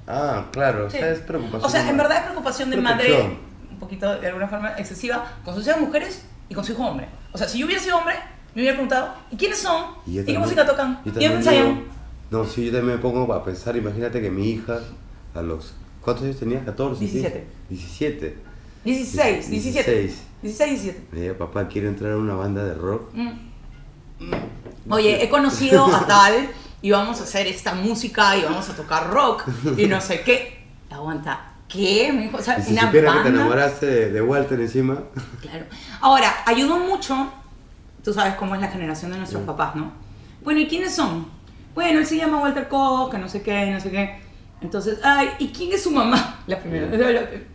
Ah, claro, Sí. o sea, es preocupación. O sea, en verdad es preocupación de Protección. madre, un poquito de alguna forma excesiva, con sus hijas mujeres y con su hijo hombre. O sea, si yo hubiera sido hombre, me hubiera preguntado, ¿y quiénes son? ¿Y qué música tocan? ¿Y dónde ensayan? No, sí, yo también me pongo a pensar, imagínate que mi hija, a los... ¿Cuántos años tenía? ¿14? 17. ¿Sí? 17. 16, 17. 17. Me dijo, papá, quiero entrar a una banda de rock. Oye, he conocido a tal y vamos a hacer esta música y vamos a tocar rock y no sé qué. Aguanta, ¿qué? Me dijo, o sea, Y si una supiera banda. que te enamoraste de Walter encima. Claro. Ahora, ayudó mucho, tú sabes cómo es la generación de nuestros papás, ¿no? Bueno, ¿y quiénes son? Bueno, él se llama Walter Koch, que no sé qué, no sé qué. Entonces, ay, ¿y quién es su mamá? La primera.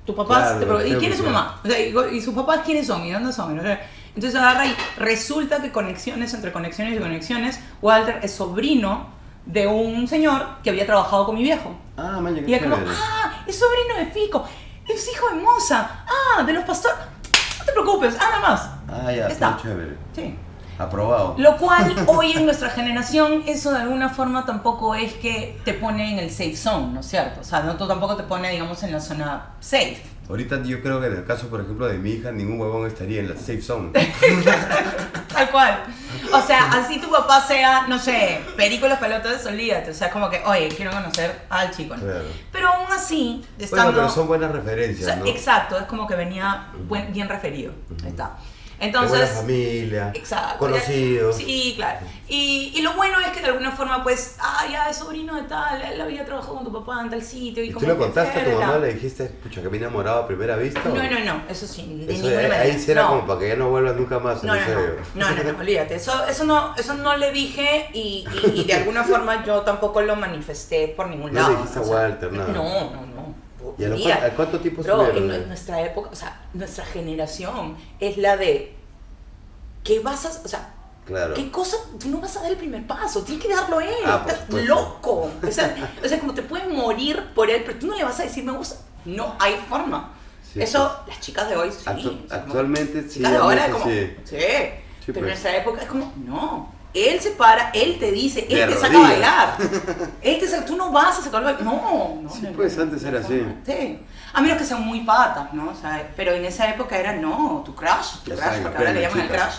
Tu papá, Claro, ¿y quién es su mamá? O sea, ¿y sus papás quiénes son? ¿Y dónde son? Entonces agarra y resulta que entre conexiones, Walter es sobrino de un señor que había trabajado con mi viejo. Ah, man, Y es como, es sobrino de Fico, es hijo de Moza, de los pastores. No te preocupes, nada más. Ah, ya, está. Chévere. Sí. Aprobado. Lo cual, hoy en nuestra generación, eso de alguna forma tampoco es que te pone en el safe zone, ¿no es cierto? O sea, no, tú tampoco te pone, digamos, en la zona safe. Ahorita yo creo que en el caso, por ejemplo, de mi hija, ningún huevón estaría en la safe zone. Tal cual. O sea, así tu papá sea, no sé, perico en los pelotas, olvídate. O sea, como que, oye, quiero conocer al chico, ¿no? Claro. Pero aún así, estando... Bueno, pero son buenas referencias, o sea, ¿no? Exacto, es como que venía bien referido. Ahí está. Entonces, de buena familia, exacto, conocidos. Sí, claro. Y lo bueno es que de alguna forma, pues, ya es sobrino de tal, él había trabajado con tu papá en tal sitio. ¿Y como tú le que contaste a tu mamá, tal. le dijiste, pucha, que me he enamorado a primera vista? No, ¿o? no, eso sí, de Eso, ninguna manera. ahí sí era No. como para que ya no vuelvas nunca más No, en serio. no, olvídate. Eso no le dije y de alguna forma yo tampoco lo manifesté por ningún No lado. le dijiste a Walter, nada. No. ¿Y a cuánto tiempo Bro, estuvieron? en nuestra época, o sea, nuestra generación es la de ¿qué vas a, o sea, Claro. qué cosa? Tú no vas a dar el primer paso, tienes que darlo él, Por estás supuesto. loco. O sea, como te puedes morir por él, pero tú no le vas a decir me gusta. No hay forma. Sí, Eso, las chicas de hoy sí. O sea, actualmente como, sí. chicas de ahora es sí, como, sí. sí. Sí, Pero en pues. nuestra época es como, no. Él se para, él te dice, él De te saca a rodillas. bailar. Él te saca, tú no vas a sacarlo a bailar. No. Sí, pues, antes era así. Sí. A menos que sean muy patas, ¿no? O sea, pero en esa época era, no, tu crush, Ya saben, porque ahora le llaman aprenden, el crush.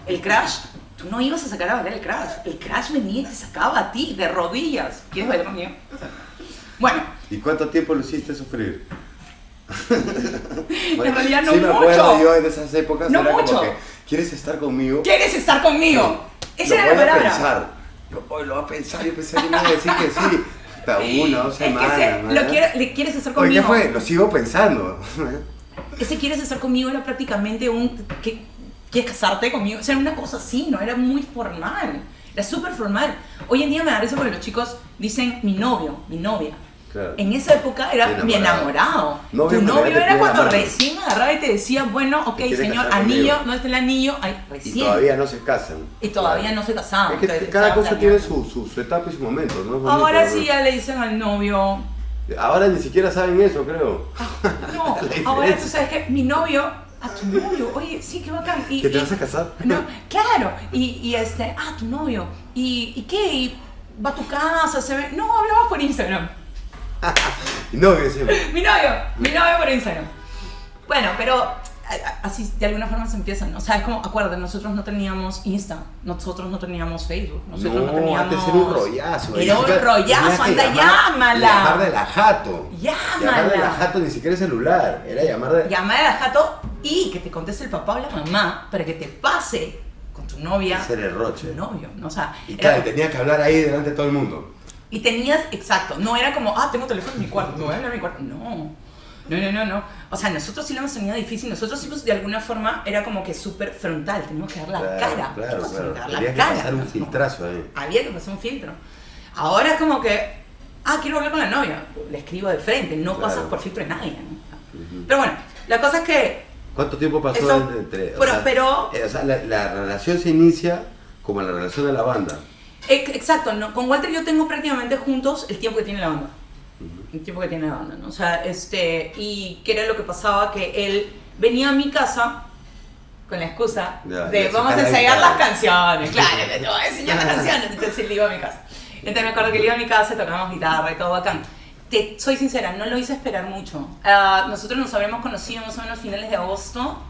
El crush, tú no ibas a sacar a bailar el crush. El crush venía y te sacaba a ti, de rodillas. ¿Quieres bailar conmigo? Bueno. ¿Y cuánto tiempo lo hiciste sufrir? En realidad no sí mucho. me acuerdo yo en esas épocas, No era mucho. como que, ¿quieres estar conmigo? ¿Quieres estar conmigo? Esa Lo era la voy a palabra. pensar. Hoy lo voy a pensar, yo pensé que me iba a decir que sí. Hasta 1 o 2 Es que semanas. ¿le quieres estar Oye, ¿qué conmigo? fue? Lo sigo pensando. Ese quieres estar conmigo era prácticamente ¿quieres casarte conmigo? O sea, era una cosa así, ¿no? Era muy formal. Era súper formal. Hoy en día me da risa porque los chicos dicen mi novio, mi novia. Claro. En esa época era mi enamorado. Tu novio era cuando recién agarraba y te decía, bueno, ok, señor, anillo, ¿no está el anillo? Ay, recién. Y todavía no se casan. Y todavía no se casaban. Es que entonces, cada cosa tiene su etapa y su momento, ¿no? Bonito, ahora sí ya le dicen al novio. Ahora ni siquiera saben eso, creo. No, ahora tú sabes que mi novio, a tu novio, oye, sí, qué bacán. ¿Que te vas a casar? No, claro, tu novio, ¿y qué? ¿Y va a tu casa? ¿Se ve? No, hablamos por Instagram. Mi novio siempre. Mi novio por Instagram. Bueno, pero así de alguna forma se empiezan, ¿no? O sea, es como, acuérdate, nosotros no teníamos Insta, nosotros no teníamos Facebook, nosotros no teníamos... antes era un rollazo. Era un rollazo, anda, llámala. Llamar de la jato. Llámala. Llamar de la jato, ni siquiera celular, era llamar de la jato y que te conteste el papá o la mamá para que te pase con tu novia. Ser el roche. Tu novio, ¿no? O sea... Y claro, tenías que hablar ahí delante de todo el mundo. Y tenías, exacto, no era como, tengo teléfono en mi cuarto, me voy a hablar en mi cuarto. No. O sea, nosotros sí lo hemos tenido difícil, nosotros sí, pues, de alguna forma era como que súper frontal, teníamos que dar la cara. Claro. Había que pasar un filtrazo ahí. Había que pasar un filtro. Ahora es como que, quiero hablar con la novia, le escribo de frente, no pasas por filtro de nadie, ¿no? Pero bueno, la cosa es que... ¿Cuánto tiempo pasó eso, entre...? Pero la relación se inicia como la relación de la banda. Exacto, ¿no? Con Walter yo tengo prácticamente juntos el tiempo que tiene la banda. El tiempo que tiene la banda, ¿no? O sea, y ¿qué era lo que pasaba? Que él venía a mi casa con la excusa de vamos a ensayar las canciones. Claro, te voy a enseñar las canciones. Entonces él iba a mi casa. Entonces me acuerdo que él iba a mi casa, tocábamos guitarra y todo bacán. Soy sincera, no lo hice esperar mucho. Nosotros nos habíamos conocido más o menos a finales de agosto.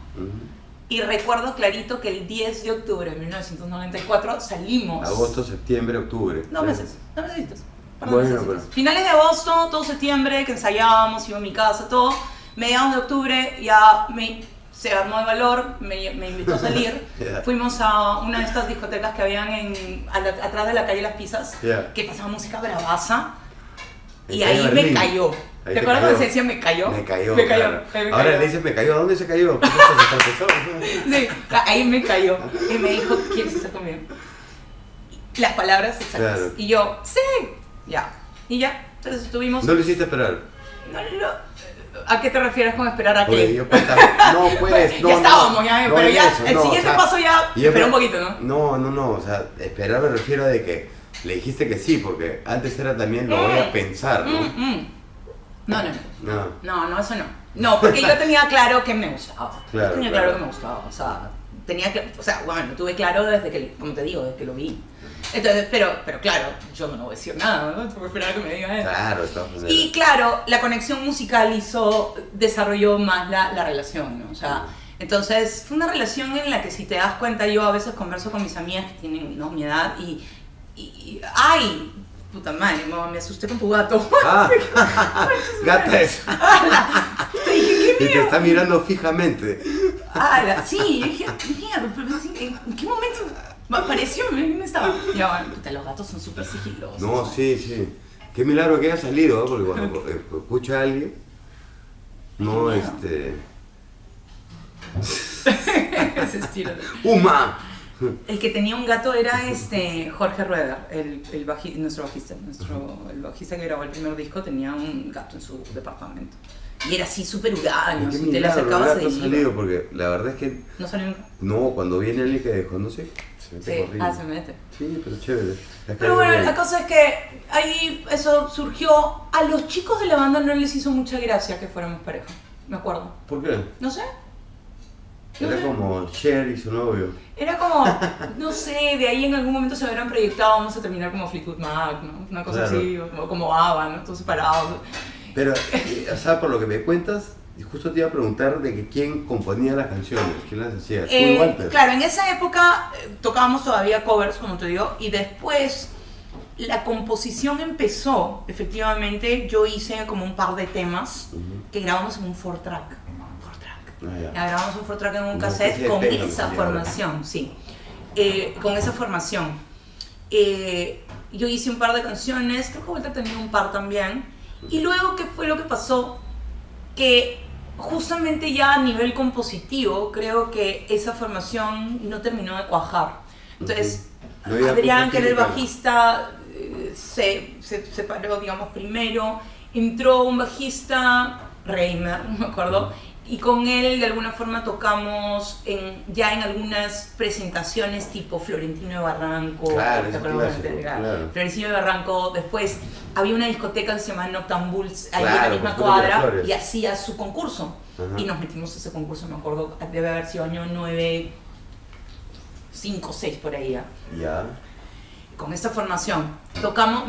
Y recuerdo clarito que el 10 de octubre de 1994 salimos. Agosto, septiembre, octubre. 2 meses, 2 mesecitos. Bueno, pero... Finales de agosto, todo septiembre, que ensayábamos, iba a mi casa, todo. Mediados de octubre ya se armó el valor, me invitó a salir. Fuimos a una de estas discotecas que habían atrás de la calle Las Pizzas, que pasaba música bravaza. Y ahí me cayó. ¿Te acuerdas cuando se decía me cayó? Me cayó. Claro. Ahora le dices me cayó. ¿Dónde se cayó? Sí, ahí me cayó. Y me dijo, ¿quieres estar conmigo? Las palabras exactas. Claro. Y yo, sí, ya. Y ya. Entonces estuvimos... ¿No lo hiciste esperar? No. ¿A qué te refieres con esperar a qué? No, pues, no. Ya estábamos, ya, pero ya, eso, el siguiente paso ya, espera un poquito, ¿no? No, o sea, esperar me refiero a de que le dijiste que sí, porque antes era también lo voy a pensar, ¿no? No, eso no. No, porque yo tenía claro que me gustaba. Claro, tenía claro que me gustaba, o sea, bueno, tuve claro desde que, como te digo, desde que lo vi. Entonces, pero claro, yo no voy a decir nada, ¿no? Tengo que esperar a que me diga eso. Claro, estamos bien. Y claro, la conexión musical desarrolló más la relación, ¿no? O sea, entonces fue una relación en la que, si te das cuenta, yo a veces converso con mis amigas que tienen, ¿no?, mi edad y ¡ay! Puta madre, mamá, me asusté con tu gato. Gata es. ¿Qué y te está mirando fijamente. Sí, yo dije, mierda, ¿en qué momento me apareció? ¿Me estaba? Ya, bueno, puta, los gatos son súper sigilosos. No, sí. Qué milagro que haya salido, ¿eh? Porque cuando escucha a alguien, no, Ese estilo. ¡Uma! El que tenía un gato era Jorge Rueda, nuestro bajista. El bajista que grabó el primer disco tenía un gato en su departamento. Y era así súper huraño, si te le acercabas no ha salido, porque la verdad es que... ¿No salió nunca? No, cuando viene alguien que desconoce, se mete corriendo. Se mete. Sí, pero chévere. Pero bueno, la cosa es que ahí eso surgió. A los chicos de la banda no les hizo mucha gracia que fuéramos pareja, me acuerdo. ¿Por qué? No sé. Era como Cher y su novio. Era como, no sé, de ahí en algún momento se habrán proyectado, vamos a terminar como Fleetwood Mac, ¿no? Una cosa así, como ABBA, ¿no? Todos separados. Pero, o sea, por lo que me cuentas, justo te iba a preguntar de que quién componía las canciones, quién las hacía. ¿Tú y Walter? Claro, en esa época tocábamos todavía covers, como te digo, y después la composición empezó, efectivamente, yo hice como un par de temas que grabamos en un 4-track. Grabamos un 4-track en un cassette con esa formación, sí. Con esa formación. Yo hice un par de canciones, creo que Walter tenía un par también. Y luego, ¿qué fue lo que pasó? Que justamente ya a nivel compositivo, creo que esa formación no terminó de cuajar. Entonces, Adrián, que era el bajista, se separó, digamos, primero. entró un bajista, Reimer, no me acuerdo, y con él de alguna forma tocamos ya en algunas presentaciones tipo Florentino de Barranco. Claro, es clásico, claro. Florentino de Barranco. Después había una discoteca que se llama Noctambuls ahí claro, en la misma cuadra y hacía su concurso. Y nos metimos a ese concurso, me acuerdo, debe haber sido año 9, 5, 6 por ahí. Ya. Con esta formación tocamos,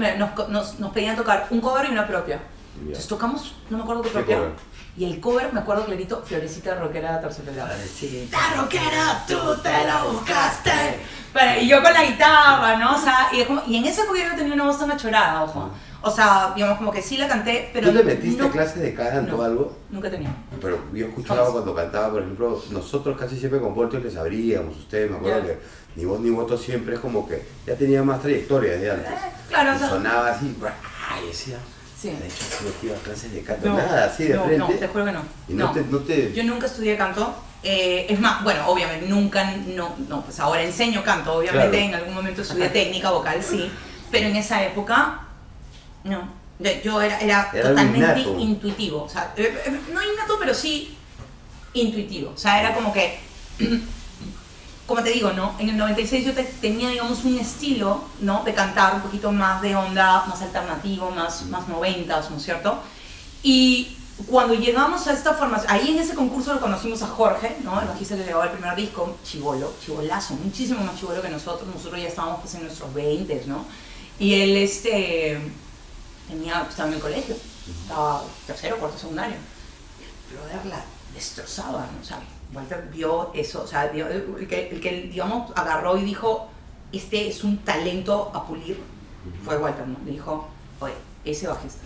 nos pedían tocar un cover y una propia. Entonces tocamos, no me acuerdo qué propia. Cover? Y el cover, me acuerdo clarito, Florecita Rockera Terciopelada. Florecita Rockera, tú te la buscaste. Y yo con la guitarra, ¿no? O sea, y en esa época yo no tenía una voz tan achorada, ojo. O sea, digamos como que sí la canté, pero... ¿Tú te metiste clases de canto o algo? Nunca tenía. Pero yo escuchaba cuando cantaba, por ejemplo, nosotros casi siempre con Porto les abríamos, ustedes, me acuerdo que ni voz ni voto siempre es como que ya tenía más trayectoria desde antes. Claro, y sonaba así, y decía... Sí. De hecho, no iba a clases de canto, nada, así de frente. No, te juro que no. ¿Y no te... Yo nunca estudié canto. Es más, bueno, obviamente nunca, pues ahora enseño canto, obviamente en algún momento estudié técnica vocal, sí, pero en esa época, no. Yo era totalmente intuitivo, o sea, no innato, pero sí intuitivo. O sea, era como que, como te digo, ¿no? En el 96 yo tenía, digamos, un estilo, ¿no? De cantar un poquito más de onda, más alternativo, más 90s, ¿no es cierto? Y cuando llegamos a esta formación, ahí en ese concurso lo conocimos a Jorge, ¿no? El bajista que grabó el primer disco, chibolazo, muchísimo más chibolo que nosotros ya estábamos pues en nuestros 20s, ¿no? Y él estaba en el colegio, estaba tercero, cuarto, secundario. Pero la destrozaba, ¿no? O sea, Walter vio eso, o sea, el que digamos agarró y dijo, este es un talento a pulir, fue Walter, ¿no? Le dijo, oye, ese bajista.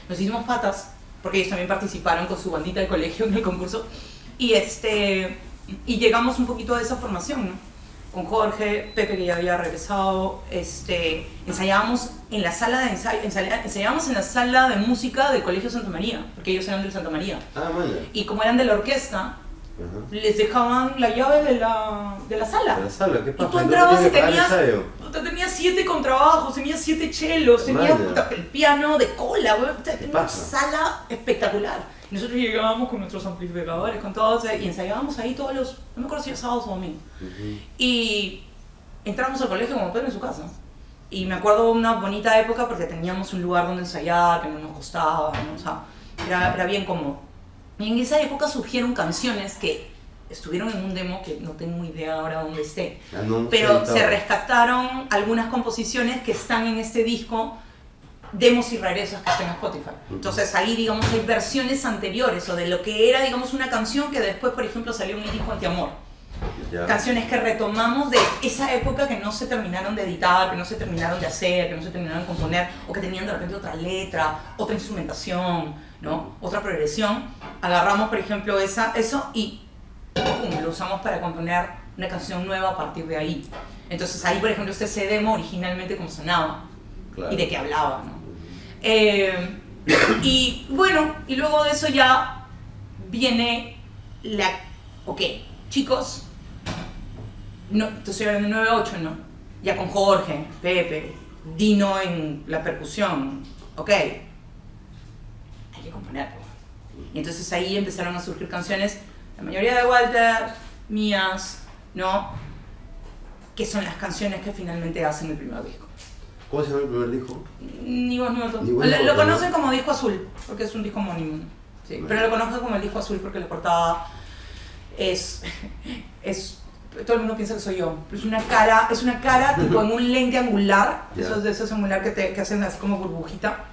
Nos hicimos patas, porque ellos también participaron con su bandita de colegio en el concurso, y llegamos un poquito a esa formación, ¿no? Con Jorge, Pepe que ya había regresado, ensayábamos en la sala de ensayo, ensayábamos en la sala de música del Colegio Santa María, porque ellos eran del Santa María. Y como eran de la orquesta, les dejaban la llave de la sala. ¿De la sala? ¿Qué pasa? Y tú entrabas y tenías 7 contrabajos, tenías 7 chelos, tenías el piano de cola, tenías una sala espectacular. Nosotros llegábamos con nuestros amplificadores, con todo, y ensayábamos ahí todos los, no me acuerdo si era sábados o domingo. Y entramos al colegio como Pedro en su casa. Y me acuerdo una bonita época porque teníamos un lugar donde ensayar, que no nos costaba, ¿no? O sea, era bien cómodo. Y en esa época surgieron canciones que estuvieron en un demo que no tengo idea ahora dónde esté. Pero se rescataron algunas composiciones que están en este disco, demos y rarezas que están en Spotify. Entonces ahí, digamos, hay versiones anteriores o de lo que era, digamos, una canción que después, por ejemplo, salió en el disco Antiamor. Canciones que retomamos de esa época que no se terminaron de editar, que no se terminaron de hacer, que no se terminaron de componer, o que tenían de repente otra letra, otra instrumentación, ¿no? Otra progresión. Agarramos, por ejemplo, eso y lo usamos para componer una canción nueva a partir de ahí. Entonces ahí, por ejemplo, ese demo originalmente cómo sonaba y de qué hablaba, ¿no? Y bueno, y luego de eso ya viene ok, chicos, no, te estoy hablando de 9-8, ¿no? Ya con Jorge, Pepe, Dino en la percusión, ok, hay que componerlo. Y entonces ahí empezaron a surgir canciones, la mayoría de Walter, mías, ¿no? Que son las canciones que finalmente hacen el primer disco. ¿Cómo se llama el primer disco? Ni vos ni voto. Lo conocen como disco azul, porque es un disco homónimo. Sí, bueno. Pero lo conocen como el disco azul porque la portada es todo el mundo piensa que soy yo. Es una cara tipo en un lente angular, esos de esos angular que hacen así como burbujita,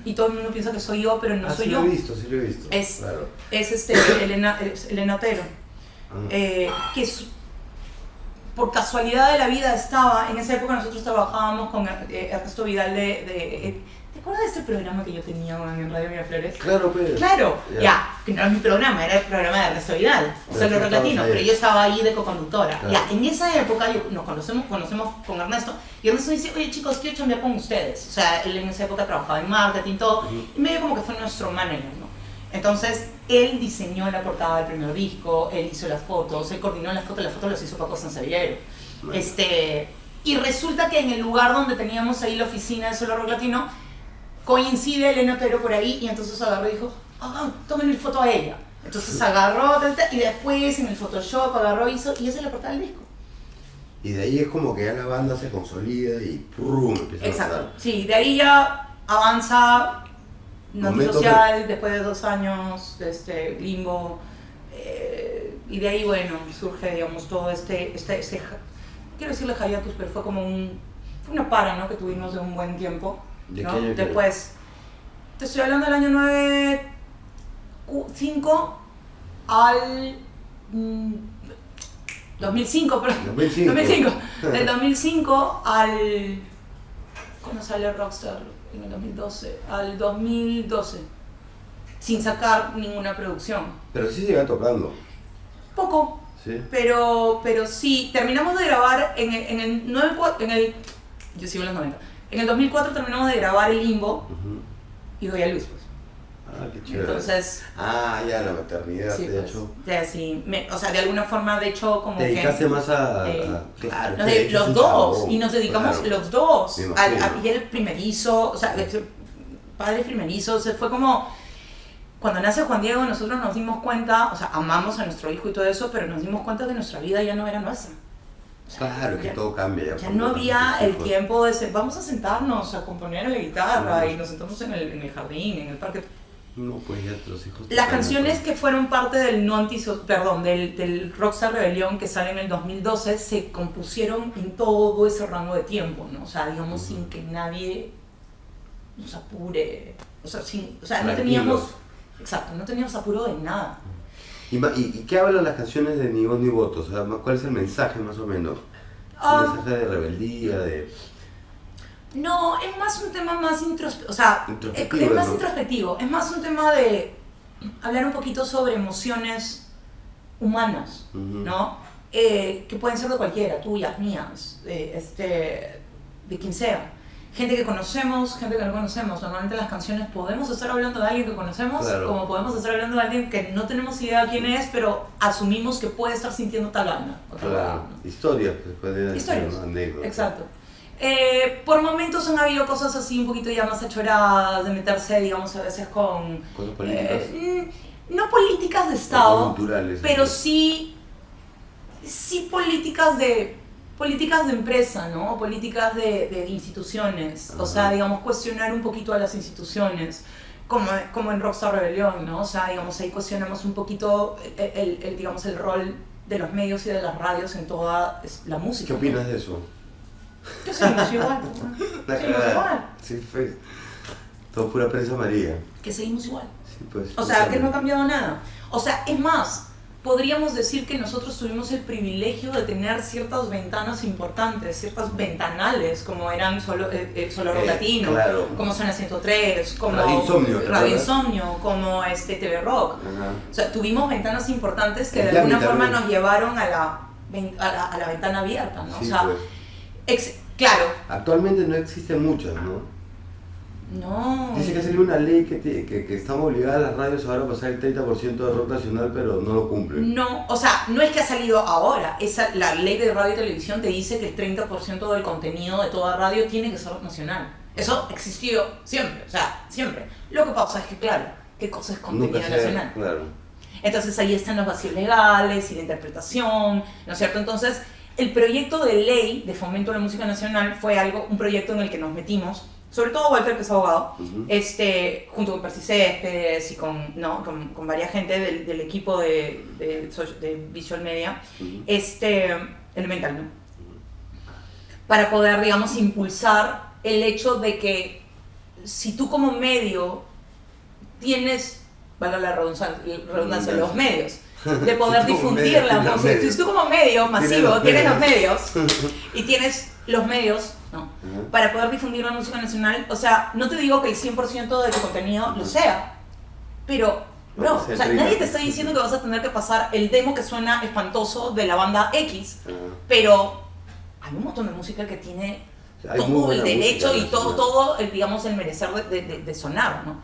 y todo el mundo piensa que soy yo, pero no soy yo. Sí lo he visto. Es Elena Otero, que es, por casualidad de la vida estaba, en esa época nosotros trabajábamos con Ernesto Vidal ¿te acuerdas de ese programa que yo tenía en Radio Miraflores? Claro, Pedro. Claro, que no era mi programa, era el programa de Ernesto Vidal, Solo Rock Latino, pero yo estaba ahí de co-conductora. Claro. En esa época nos conocemos con Ernesto, y Ernesto dice, oye chicos, quiero chambear con ustedes. O sea, él en esa época trabajaba en marketing, todo, y medio como que fue nuestro manager, ¿no? Entonces, él diseñó la portada del primer disco, él hizo las fotos, él coordinó las fotos las hizo Paco Sansaviero. Y resulta que en el lugar donde teníamos ahí la oficina de Solo Rock Latino, coincide Elena Otero por ahí y entonces agarró y dijo, tómenle foto a ella. Entonces agarró y después en el Photoshop agarró y esa es la portada del disco. Y de ahí es como que ya la banda se consolida y ¡prum! Empieza Exacto. a sonar. Sí, de ahí ya avanza Antisocial, después de 2 años, Limbo, y de ahí, bueno, surge, digamos, todo quiero decirle hiatus, pero fue como fue una para, ¿no?, que tuvimos de un buen tiempo, ¿De ¿no? qué año Después, te estoy hablando del año 95 al 2005, pero 2005. Del 2005 al... ¿Cuándo sale Rockstar? En el 2012. Al 2012. Sin sacar ninguna producción. Pero sí sigue tocando. Poco. Sí. Pero sí, terminamos de grabar en el 94... yo sigo en los 90. En el 2004 terminamos de grabar el Limbo y doy a luz, pues. Ah, qué chévere. Entonces... ya la maternidad, sí, de pues, hecho. Sí, o sea, de alguna forma, de hecho, como te dedicaste que... más claro. Los dos, y nos dedicamos los dos. Y el primerizo, o sea, padre primerizo, o sea, fue como... Cuando nace Juan Diego, nosotros nos dimos cuenta, o sea, amamos a nuestro hijo y todo eso, pero nos dimos cuenta que nuestra vida ya no era nuestra. O sea, claro, que todo cambia. Ya no había el tiempo de ser, vamos a sentarnos a componer en la guitarra y nos sentamos en el jardín, en el parque. No, pues ya los hijos... Las canciones que fueron parte del del Rockstar Rebelión que sale en el 2012 se compusieron en todo ese rango de tiempo, ¿no? O sea, digamos, sin que nadie nos apure. O sea, no teníamos... Exacto, no teníamos apuro de nada. ¿Y qué hablan las canciones de Ni Voz Ni Voto? O sea, ¿cuál es el mensaje más o menos? ¿Un mensaje de rebeldía, de...? No, es más un tema más introspectivo, o sea, es más introspectivo, es más un tema de hablar un poquito sobre emociones humanas, ¿no? Que pueden ser de cualquiera, tuyas, mías, de quien sea. Gente que conocemos, gente que no conocemos. Normalmente en las canciones podemos estar hablando de alguien que conocemos, claro, como podemos estar hablando de alguien que no tenemos idea quién es, pero asumimos que puede estar sintiendo tal vaina. Claro, historias, pues pueden decir, ¿no? Anécdotas. Exacto. Por momentos han habido cosas así un poquito ya más achoradas, de meterse, digamos, a veces con... ¿Cosas políticas? No políticas de Estado, culturales, pero sí políticas de empresa, ¿no? Políticas de instituciones. Ajá. O sea, digamos, cuestionar un poquito a las instituciones, como en Rockstar Rebelión, ¿no? O sea, digamos, ahí cuestionamos un poquito digamos, el rol de los medios y de las radios en toda la música. ¿Qué opinas de eso? Que seguimos igual. Seguimos igual. Sí, pues. Todo pura prensa amarilla. Que seguimos igual. Sí, pues. O sea, que no ha cambiado nada. O sea, es más, podríamos decir que nosotros tuvimos el privilegio de tener ciertas ventanas importantes, ciertas ventanales, como eran Solo Rock Latino, claro, como Zona 103, como Radio Insomnio, como TV Rock. Ajá. O sea, tuvimos ventanas importantes que de alguna forma nos llevaron a la ventana abierta, ¿no? Sí, o sea, pues. Claro. Actualmente no existen muchas, ¿no? No. Dice que salió una ley que estamos obligadas las radios ahora a pasar el 30% de rock nacional, pero no lo cumplen. No, o sea, no es que ha salido ahora. La ley de radio y televisión te dice que el 30% del contenido de toda radio tiene que ser rock nacional. Eso existió siempre, o sea, siempre. Lo que pasa es que, claro, ¿qué cosa es contenido nacional? Claro. Entonces ahí están los vacíos legales y la interpretación, ¿no es cierto? Entonces, el proyecto de ley de fomento de la música nacional fue un proyecto en el que nos metimos, sobre todo Walter, que es abogado, junto con Percy Céspedes y con varias gente del equipo de Visual Media, Elemental, ¿no? Para poder, digamos, impulsar el hecho de que si tú como medio tienes, valga la redundancia, los medios, de poder difundir la música. Si tú como medio masivo tienes los medios y tienes los medios, ¿no? Para poder difundir la música nacional, o sea, no te digo que el 100% de tu contenido lo sea, pero bro, o sea, nadie te está diciendo que vas a tener que pasar el demo que suena espantoso de la banda X, pero hay un montón de música que tiene todo el derecho y todo digamos, el merecer de sonar, ¿no?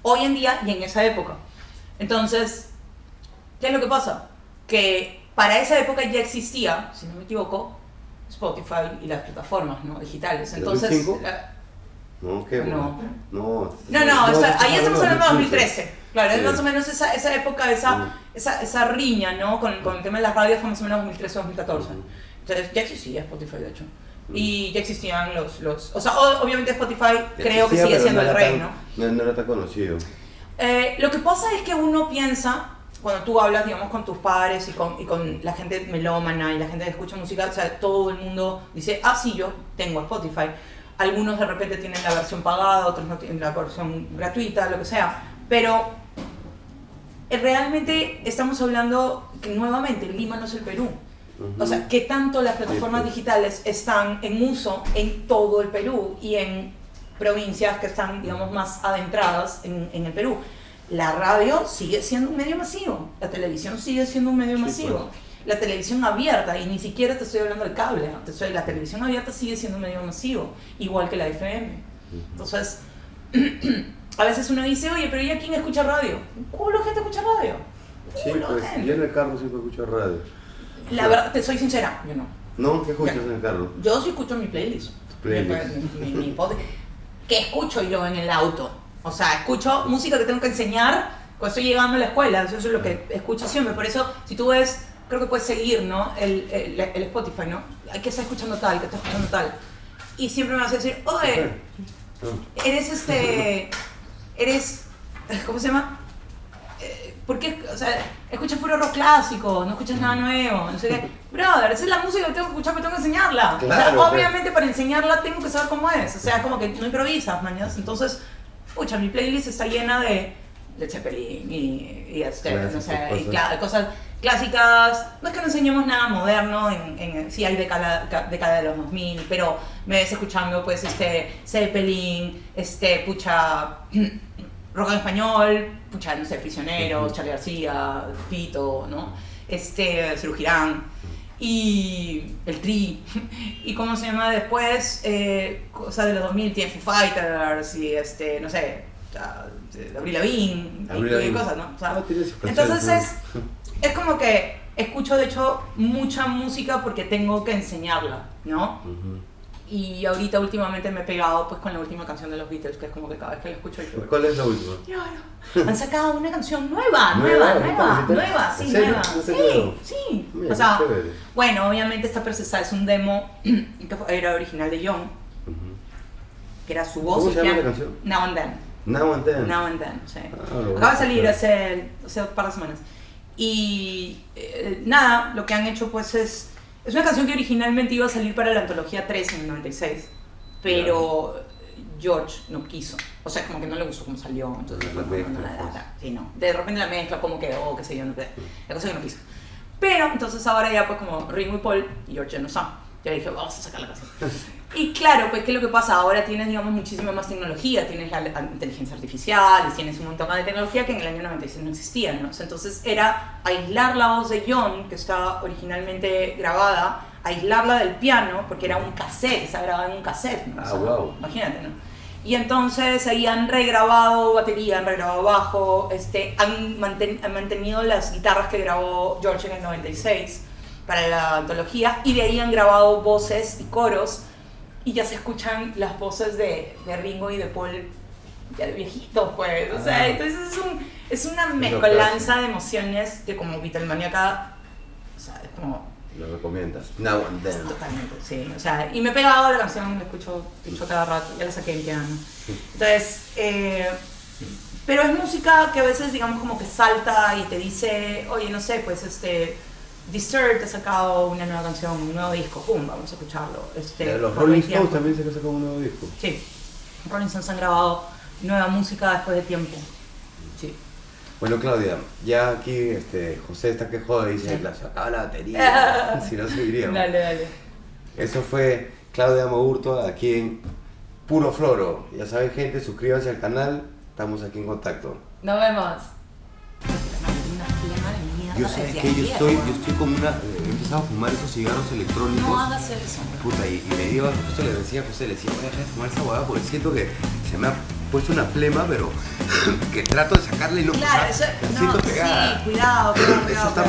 Hoy en día y en esa época. Entonces, ¿qué es lo que pasa? Que para esa época ya existía, si no me equivoco, Spotify y las plataformas, ¿no?, digitales. Entonces, No, ¿qué? No. No, ahí estamos hablando de 2013. Claro, es Sí. más o menos esa época, esa riña, ¿no? Con el tema de las radios fue más o menos 2013-2014. Entonces ya existía Spotify, de hecho. Y ya existían o sea, obviamente Spotify creo que sigue siendo el rey, ¿no? No era tan conocido. Lo que pasa es que uno piensa, cuando tú hablas, digamos, con tus padres y con la gente melómana y la gente que escucha música, o sea, todo el mundo dice, sí, yo tengo Spotify. Algunos de repente tienen la versión pagada, otros no tienen la versión gratuita, lo que sea. Pero realmente estamos hablando que nuevamente Lima no es el Perú. O sea, que tanto las plataformas digitales están en uso en todo el Perú y en provincias que están, digamos, más adentradas en el Perú. La radio sigue siendo un medio masivo, la televisión sigue siendo un medio masivo. La televisión abierta, y ni siquiera te estoy hablando del cable, ¿no? La televisión abierta sigue siendo un medio masivo, igual que la FM. Entonces, a veces uno dice, oye, pero ¿y quién escucha radio? ¿Cuál gente escucha radio? Sí, pues yo en el carro siempre escucho radio. La verdad, te soy sincera, yo no. ¿No? ¿Qué escuchas en el carro? Yo sí escucho mi playlist. Mi podcast. ¿Qué escucho yo en el auto? O sea, escucho música que tengo que enseñar cuando estoy llegando a la escuela. Eso es lo que escucho siempre. Por eso, si tú ves, creo que puedes seguir, ¿no? El Spotify, ¿no? Hay que estar escuchando tal, que está escuchando tal. Y siempre me vas a decir, oye, eres, ¿cómo se llama? ¿Por qué? O sea, escuchas puro rock clásico, no escuchas nada nuevo, no sé qué. Brother, esa es la música que tengo que escuchar, pero tengo que enseñarla. Claro, o sea, obviamente para enseñarla tengo que saber cómo es. O sea, como que no improvisas, mañas. Entonces, pucha, mi playlist está llena de Zeppelin y no sé, y cosas clásicas. No es que no enseñemos nada moderno, sí hay década de los 2000, pero me ves escuchando pues Zeppelin, pucha, rock en español, pucha, no sé, Prisioneros, Charly García, Fito, ¿no? Serú Girán y el Tri. Y cómo se llama después, cosas de los 2000, tiene Foo Fighters y no sé, Avril Lavigne y cosas, ¿no? O sea, entonces es como que escucho de hecho mucha música porque tengo que enseñarla, ¿no? Y ahorita últimamente me he pegado pues con la última canción de los Beatles, que es como que cada vez que la escucho yo... ¿Cuál es la última? Han sacado una canción nueva, sí, nueva. Sí. Mira, o sea, chévere. bueno, obviamente esta procesada es un demo que era original de John, que era su voz. ¿Cómo se llama la canción? Now and Then. Now and Then. Now and Then, sí. Acaba de salir hace un par de semanas. Y nada, lo que han hecho pues es una canción que originalmente iba a salir para la antología 3 en el 96, pero George no quiso. O sea, como que no le gustó cómo salió, entonces sí, no. De repente la mezcla, cómo quedó, qué sé yo, no sé. La cosa que no quiso. Pero entonces ahora ya pues como Ringo y Paul y George ya no son. Ya dije, vamos a sacar la canción. Y claro, pues ¿qué es lo que pasa? Ahora tienes, digamos, muchísima más tecnología, tienes la inteligencia artificial, tienes un montón más de tecnología que en el año 96 no existía, ¿no? O sea, entonces era aislar la voz de John, que estaba originalmente grabada, aislarla del piano, porque era un cassette, estaba grabada en un cassette, ¿no? O sea, wow. Imagínate, ¿no? Y entonces ahí han regrabado batería, han regrabado bajo, han mantenido las guitarras que grabó George en el 96 para la antología, y de ahí han grabado voces y coros, y ya se escuchan las voces de Ringo y de Paul ya de viejitos, pues. O sea, entonces es una mezcolanza de emociones que como Beatlemaniaca, o sea, es como... Lo recomiendas. Now and Then. Totalmente, sí. O sea, y me he pegado a la canción, la escucho cada rato, ya la saqué en piano. Entonces, pero es música que a veces, digamos, como que salta y te dice, oye, no sé, pues Disturbed ha sacado una nueva canción, un nuevo disco, ¡pum! Vamos a escucharlo. Los Rolling Stones también se han sacado un nuevo disco. Sí, Rolling Stones han grabado nueva música después de tiempo. Sí. Bueno, Claudia, ya aquí José está que jode y dice, se acaba la batería, si no seguiríamos. Dale. Eso fue Claudia Mogurto aquí en Puro Floro. Ya saben, gente, suscríbanse al canal, estamos aquí en contacto. Nos vemos. Yo sé que yo estoy como he empezado a fumar esos cigarros electrónicos. No hagas eso. Puta, y le digo, justo le decía a José, voy a dejar de fumar esa huevada porque siento que se me ha puesto una flema, pero que trato de sacarle y no, claro, la siento pegada. Sí, cuidado. Eso está